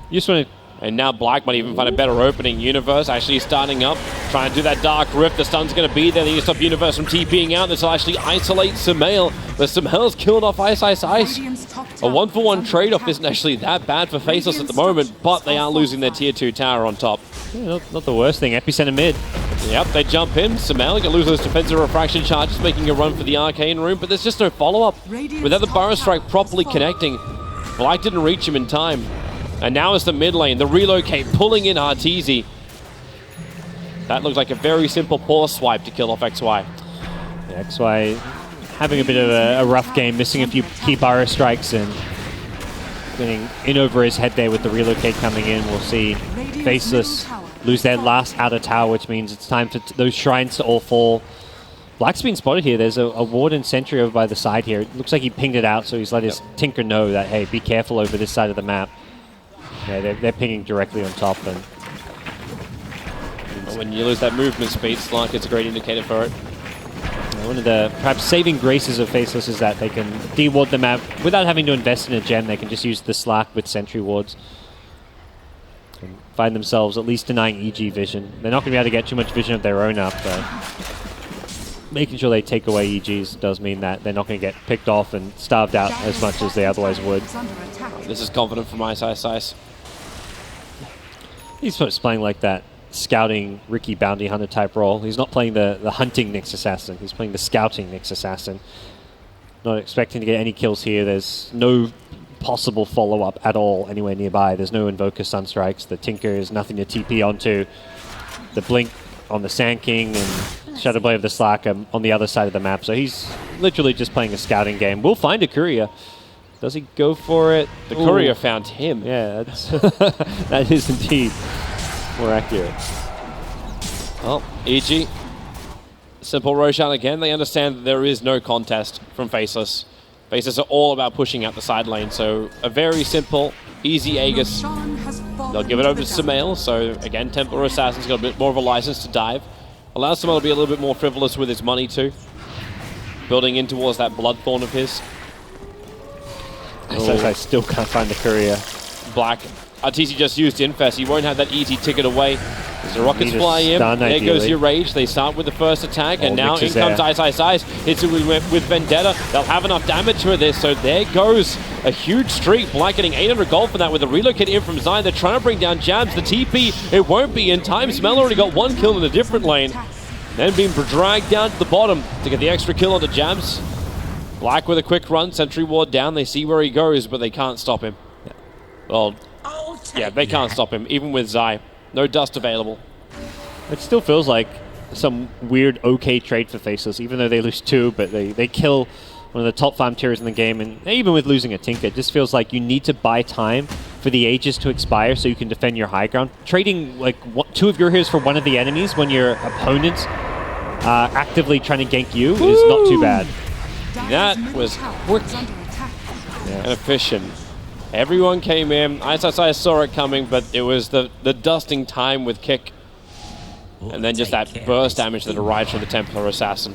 Speaker 6: you just want to.
Speaker 5: And now Black might even find a better opening. Universe actually starting up, trying to do that Dark Rift. The stun's going to be there. They need to stop Universe from TPing out. This will actually isolate Sumail. But Sumail's killed off Ice. A 1-for-1 trade-off isn't actually that bad for Faceless at the moment, but they are losing their tier 2 tower on top.
Speaker 6: Yeah, not the worst thing. Epicenter mid.
Speaker 5: Yep, they jump in. Sumail can lose those defensive refraction charges, making a run for the arcane room, but there's just no follow-up. Without the Burrow Strike properly connecting, Black didn't reach him in time. And now it's the mid lane, the relocate, pulling in Arteezy. That looked like a very simple pause swipe to kill off XY.
Speaker 6: Yeah, XY having a bit of a rough game, missing a few key Burrow Strikes and getting in over his head there with the relocate coming in. We'll see Faceless lose their last outer tower, which means it's time for those shrines to all fall. Black's been spotted here. There's a ward and sentry over by the side here. It looks like he pinged it out, so he's let his Tinker know that, hey, be careful over this side of the map. Yeah, they're pinging directly on top. And
Speaker 5: when you lose that movement speed, Slark is a great indicator for it.
Speaker 6: One of the perhaps saving graces of Faceless is that they can de-ward the map without having to invest in a gem. They can just use the Slack with sentry wards. And find themselves at least denying EG vision. They're not going to be able to get too much vision of their own up, but making sure they take away EGs does mean that they're not going to get picked off and starved out as much as they otherwise would.
Speaker 5: This is confident from Ice.
Speaker 6: He's just playing like that scouting Ricky Bounty Hunter type role. He's not playing the hunting Nyx Assassin. He's playing the scouting Nyx Assassin. Not expecting to get any kills here. There's no possible follow-up at all anywhere nearby. There's no Invoker Sunstrikes. The Tinker is nothing to TP onto. The Blink on the Sand King and Shadow Blade of the Slack on the other side of the map. So he's literally just playing a scouting game. We'll find a Courier. Does he go for it?
Speaker 5: The Courier found him.
Speaker 6: Yeah, that's that is indeed more accurate.
Speaker 5: Well, EG, simple Roshan again. They understand that there is no contest from Faceless. Faceless are all about pushing out the side lane, so a very simple, easy Aegis. They'll give it over to Sumail, so again, Templar Assassin's got a bit more of a license to dive. Allows Sumail to be a little bit more frivolous with his money too. Building in towards that Bloodthorn of his.
Speaker 6: I still can't find the Courier.
Speaker 5: Black. Arteezy just used Infest. He won't have that easy ticket away. As the rockets fly in, there goes your Rage. They start with the first attack, and now in comes Ice. Hits it with Vendetta. They'll have enough damage for this, so there goes a huge streak. Black getting 800 gold for that with a relocate in from Zion. They're trying to bring down Jabs. The TP, it won't be in time. Smell already got one kill in a different lane. Then being dragged down to the bottom to get the extra kill onto Jabs. Black with a quick run, sentry ward down. They see where he goes, but they can't stop him. Well, yeah, they can't stop him, even with Zai. No dust available.
Speaker 6: It still feels like some weird okay trade for Faceless, even though they lose 2, but they kill one of the top farm tiers in the game, and even with losing a Tinker, it just feels like you need to buy time for the Aegis to expire so you can defend your high ground. Trading like 2 of your heroes for one of the enemies when your opponent's actively trying to gank you is not too bad.
Speaker 5: That was quick and efficient. Everyone came in. Ice saw it coming, but it was the dusting time with Kick. And then just that burst damage that arrives from the Templar Assassin.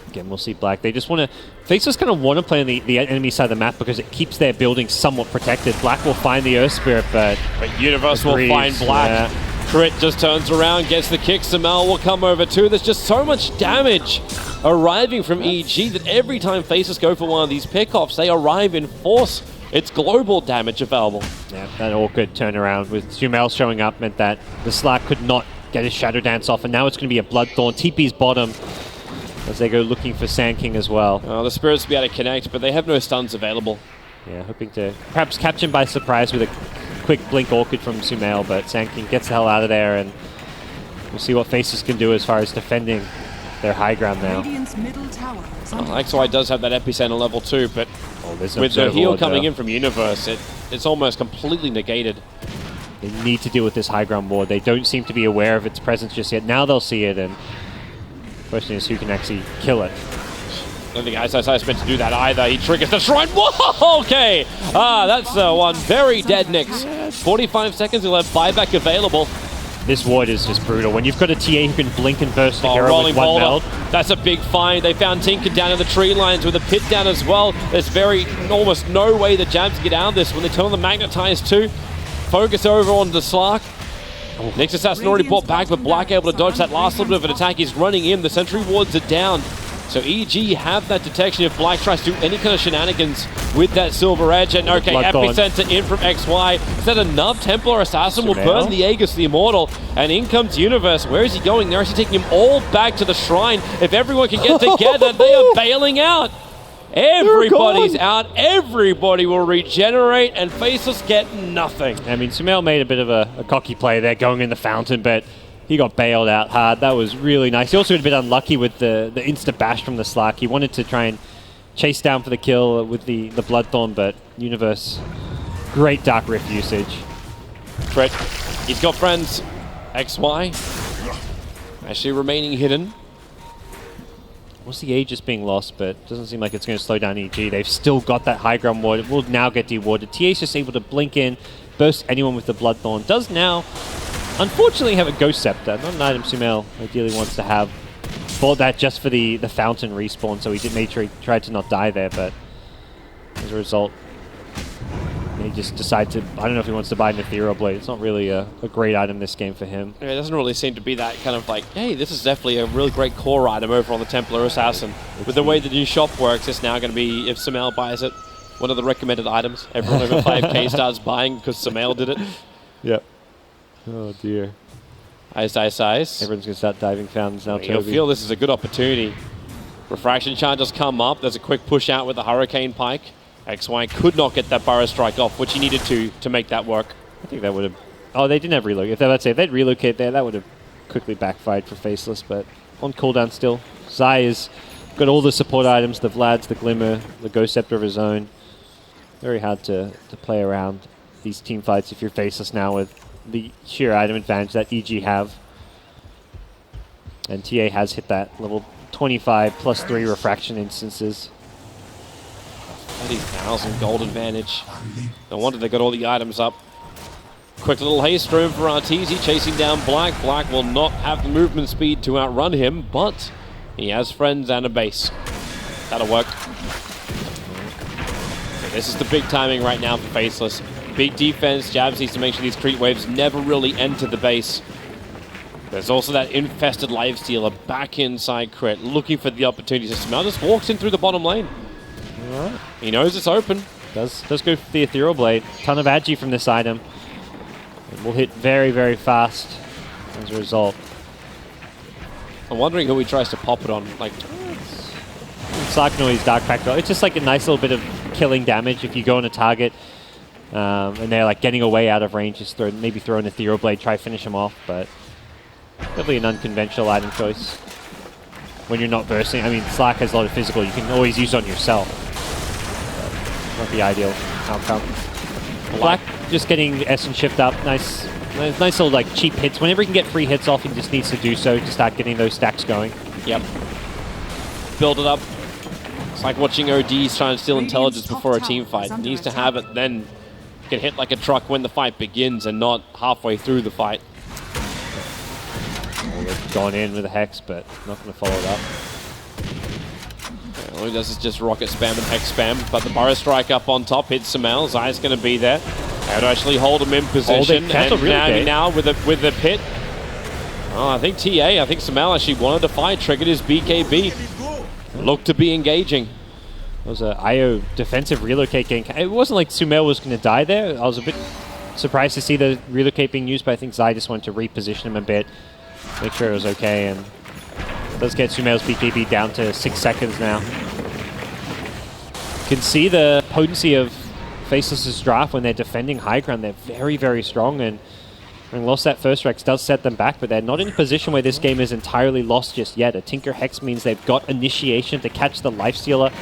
Speaker 6: Again, we'll see Black. They just want to... Faceless kind of want to play on the enemy side of the map because it keeps their building somewhat protected. Black will find the Earth Spirit, but
Speaker 5: Universe will find Black. Yeah. Crit just turns around, gets the kick. Sumail will come over too. There's just so much damage arriving from EG that every time Faceless go for one of these pickoffs, they arrive in force. It's global damage available.
Speaker 6: Yeah, that awkward turnaround with Sumail showing up meant that the Slack could not get his Shadow Dance off, and now it's going to be a Bloodthorn. TP's bottom as they go looking for Sand King as well.
Speaker 5: The Spirits will be able to connect, but they have no stuns available.
Speaker 6: Yeah, hoping to perhaps catch him by surprise with a quick Blink Orchid from Sumail, but Sand King gets the hell out of there, and we'll see what Faceless can do as far as defending their high ground now.
Speaker 5: XY does have that Epicenter level 2, but with the heal coming in from Universe, it's almost completely negated.
Speaker 6: They need to deal with this high ground ward. They don't seem to be aware of its presence just yet. Now they'll see it, and the question is who can actually kill it.
Speaker 5: I don't think Ice is meant to do that either. He triggers the shrine. Whoa, okay. That's one very dead Nyx. 45 seconds, he'll have buyback available.
Speaker 6: This ward is just brutal. When you've got a TA who can blink and burst the hero with one meld.
Speaker 5: That's a big find. They found Tinker down in the tree lines with a pit down as well. There's almost no way the Jabs get out of this when they turn on the Magnetize too. Focus over on the Slark. Nyx Assassin already brought back, but Black able to dodge that last little bit of an attack. He's running in. The sentry wards are down. So EG have that detection if Black tries to do any kind of shenanigans with that Silver Edge. And okay, Epicenter in from XY. Is that enough? Templar Assassin will burn the Aegis, the Immortal. And in comes Universe. Where is he going? They're actually taking him all back to the Shrine. If everyone can get together, they are bailing out. Everybody's out. Everybody will regenerate, and Faceless get nothing.
Speaker 6: I mean, Sumail made a bit of a cocky play there going in the fountain, but he got bailed out hard. That was really nice. He also got a bit unlucky with the insta-bash from the Slark. He wanted to try and chase down for the kill with the Bloodthorn, but Universe, great Dark Rift usage.
Speaker 5: Fred, he's got friends. XY, actually remaining hidden.
Speaker 6: We'll see Aegis being lost, but it doesn't seem like it's going to slow down EG. They've still got that high ground ward. It will now get dewarded. TA's just able to blink in, burst anyone with the Bloodthorn. Does now, unfortunately, have a Ghost Scepter. Not an item Sumail ideally wants to have. Bought that just for the fountain respawn, so he did make sure he tried to not die there, but as a result, he just decided to, I don't know if he wants to buy an Ethereal Blade. It's not really a great item this game for him.
Speaker 5: Yeah, it doesn't really seem to be that kind of like, hey, this is definitely a really great core item over on the Templar Assassin. With the way the new shop works, it's now going to be, if Sumail buys it, one of the recommended items. Everyone over 5k starts buying because Sumail did it.
Speaker 6: Yep. Oh dear.
Speaker 5: Ice.
Speaker 6: Everyone's going to start diving fountains now,
Speaker 5: You'll feel this is a good opportunity. Refraction Charge does come up. There's a quick push out with the Hurricane Pike. XY could not get that Burrow Strike off, which he needed to make that work.
Speaker 6: I think that would have... Oh, they didn't have relocate. If they'd relocate there, that would have quickly backfired for Faceless, but on cooldown still. Zai has got all the support items, the Vlads, the Glimmer, the Ghost Scepter of his own. Very hard to play around these team fights if you're Faceless now with the sheer item advantage that EG have. And TA has hit that level 25 plus 3 refraction instances.
Speaker 5: 30,000 gold advantage. No wonder they got all the items up. Quick little haste room for Arteezy chasing down Black. Black will not have the movement speed to outrun him, but he has friends and a base. That'll work. So this is the big timing right now for Faceless. Big defense. Jabs needs to make sure these creep waves never really enter the base. There's also that infested lifestealer back inside crit, looking for the opportunity. So Sumail just walks in through the bottom lane.
Speaker 6: Alright.
Speaker 5: He knows it's open.
Speaker 6: Does go for the Ethereal Blade. Ton of agi from this item. It will hit very, very fast as a result.
Speaker 5: I'm wondering who he tries to pop it on. Like,
Speaker 6: Sarkanoi's Dark Pact. It's just like a nice little bit of killing damage if you go on a target and they're like getting away out of range. Just maybe throw an Ethereal Blade, try finish him off, but definitely an unconventional item choice when you're not bursting. I mean, Slack has a lot of physical. You can always use on yourself. But not the ideal outcome. Black just getting Essence Shift up. Nice little like cheap hits. Whenever he can get free hits off, he just needs to do so to start getting those stacks going.
Speaker 5: Yep. Build it up. It's like watching ODs trying to steal intelligence before a team fight. He needs to have it, then get hit like a truck when the fight begins and not halfway through the fight.
Speaker 6: They've gone in with a Hex, but not going to follow it up.
Speaker 5: All he does is just rocket spam and Hex spam, but the Burrow Strike up on top hits Sumail. Zai's going to be there. How to actually hold him in position. And now with the pit. Oh, I think Sumail actually wanted to fight, triggered his BKB. Looked to be engaging.
Speaker 6: It was an IO defensive relocate game. It wasn't like Sumail was going to die there. I was a bit surprised to see the relocate being used, but I think Zai just wanted to reposition him a bit, make sure it was okay, and does get Sumail's BKB down to 6 seconds now. You can see the potency of Faceless's draft when they're defending high ground. They're very, very strong, and having lost that first Rex does set them back, but they're not in a position where this game is entirely lost just yet. A Tinker Hex means they've got initiation to catch the Lifestealer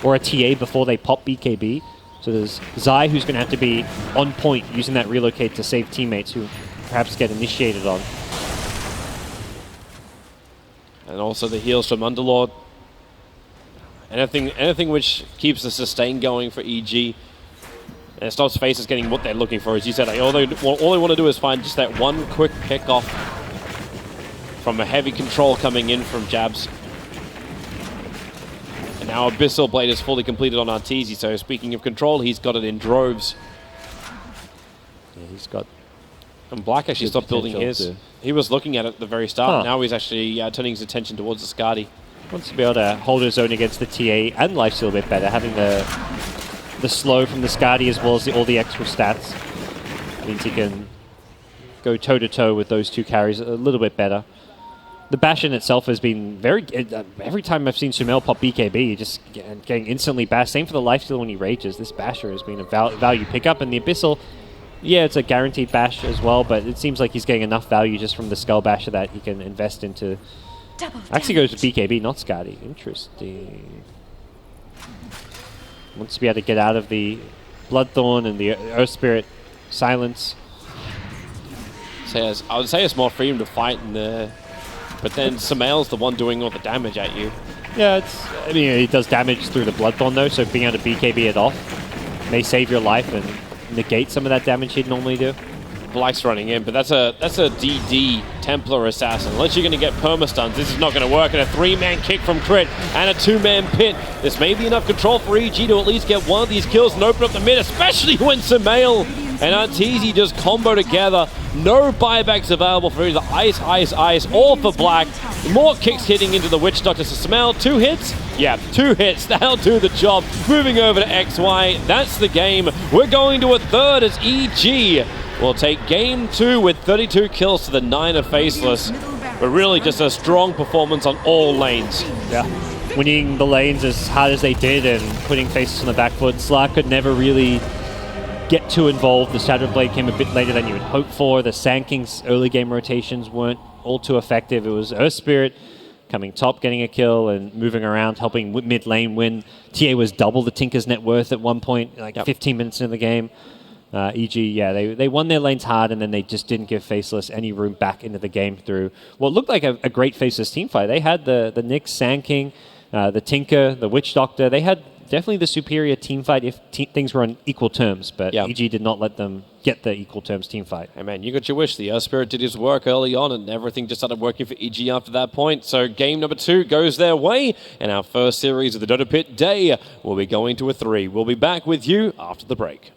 Speaker 6: or a TA before they pop BKB. So there's Zai who's going to have to be on point using that relocate to save teammates who perhaps get initiated on.
Speaker 5: And also the heals from Underlord. Anything which keeps the sustain going for EG. And it stops Faces getting what they're looking for. As you said, like, all they want to do is find just that one quick pick off from a heavy control coming in from Jabs. And now Abyssal Blade is fully completed on Arteezy, so speaking of control, he's got it in droves.
Speaker 6: Yeah, he's got...
Speaker 5: And Black actually stopped building his. He was looking at it at the very start. Now he's actually turning his attention towards the Skadi.
Speaker 6: Wants to be able to hold his own against the TA and lifesteal a bit better, having the slow from the Skadi as well as all the extra stats. Means he can go toe-to-toe with those two carries a little bit better. The bash in itself has been very... every time I've seen Sumail pop BKB, just getting instantly bashed. Same for the lifesteal when he rages. This basher has been a value pickup, and the Abyssal, yeah, it's a guaranteed bash as well, but it seems like he's getting enough value just from the Skull Basher that he can invest into... Actually goes to BKB, not Skadi. Interesting. Wants to be able to get out of the Bloodthorn and the Earth Spirit silence.
Speaker 5: I would say it's more freedom to fight in the... But then Sumail's the one doing all the damage at you.
Speaker 6: Yeah, I mean, it does damage through the Bloodthorn though, so being able to BKB it off may save your life and negate some of that damage he'd normally do.
Speaker 5: Black's running in, but that's a DD Templar Assassin. Unless you're going to get permastuns, this is not going to work. And a 3-man kick from Crit and a 2-man pit. This may be enough control for EG to at least get one of these kills and open up the mid, especially when Sumail and Arteezy just combo together. No buybacks available for either Ice, or for Black. More kicks hitting into the Witch Doctor. So Sumail, 2 hits? Yeah, 2 hits. That'll do the job. Moving over to XY. That's the game. We're going to a third as EG will take game 2 with 32 kills to the 9 of Faceless. But really just a strong performance on all lanes.
Speaker 6: Yeah. Winning the lanes as hard as they did and putting Faceless on the back foot. Slark could never really get too involved. The Shattered Blade came a bit later than you would hope for. The Sand King's early game rotations weren't all too effective. It was Earth Spirit coming top, getting a kill, and moving around, helping mid lane win. TA was double the Tinker's net worth at one point, like 15 minutes into the game. EG, yeah, they won their lanes hard, and then they just didn't give Faceless any room back into the game through what looked like a great Faceless team fight. They had the Nyx, Sand King, the Tinker, the Witch Doctor. They had definitely the superior team fight if things were on equal terms, but EG did not let them get the equal terms team fight.
Speaker 5: Hey man, you got your wish. The Earth Spirit did his work early on, and everything just started working for EG after that point. So game number 2 goes their way, and our first series of the Dota Pit Day will be going to a 3. We'll be back with you after the break.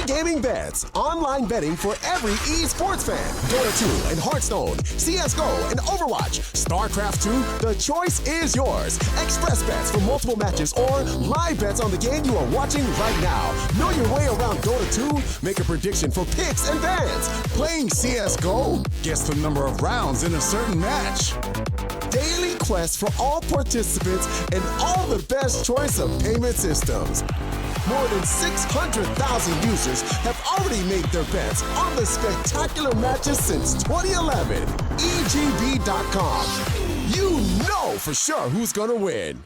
Speaker 8: Gaming Bets, online betting for every esports fan. Dota 2 and Hearthstone, CSGO and Overwatch, StarCraft 2, the choice is yours. Express bets for multiple matches or live bets on the game you are watching right now. Know your way around Dota 2, make a prediction for picks and bans. Playing CSGO, guess the number of rounds in a certain match. Daily quests for all participants and all the best choice of payment systems. More than 600,000 users have already made their bets on the spectacular matches since 2011. EGB.com. You know for sure who's gonna win.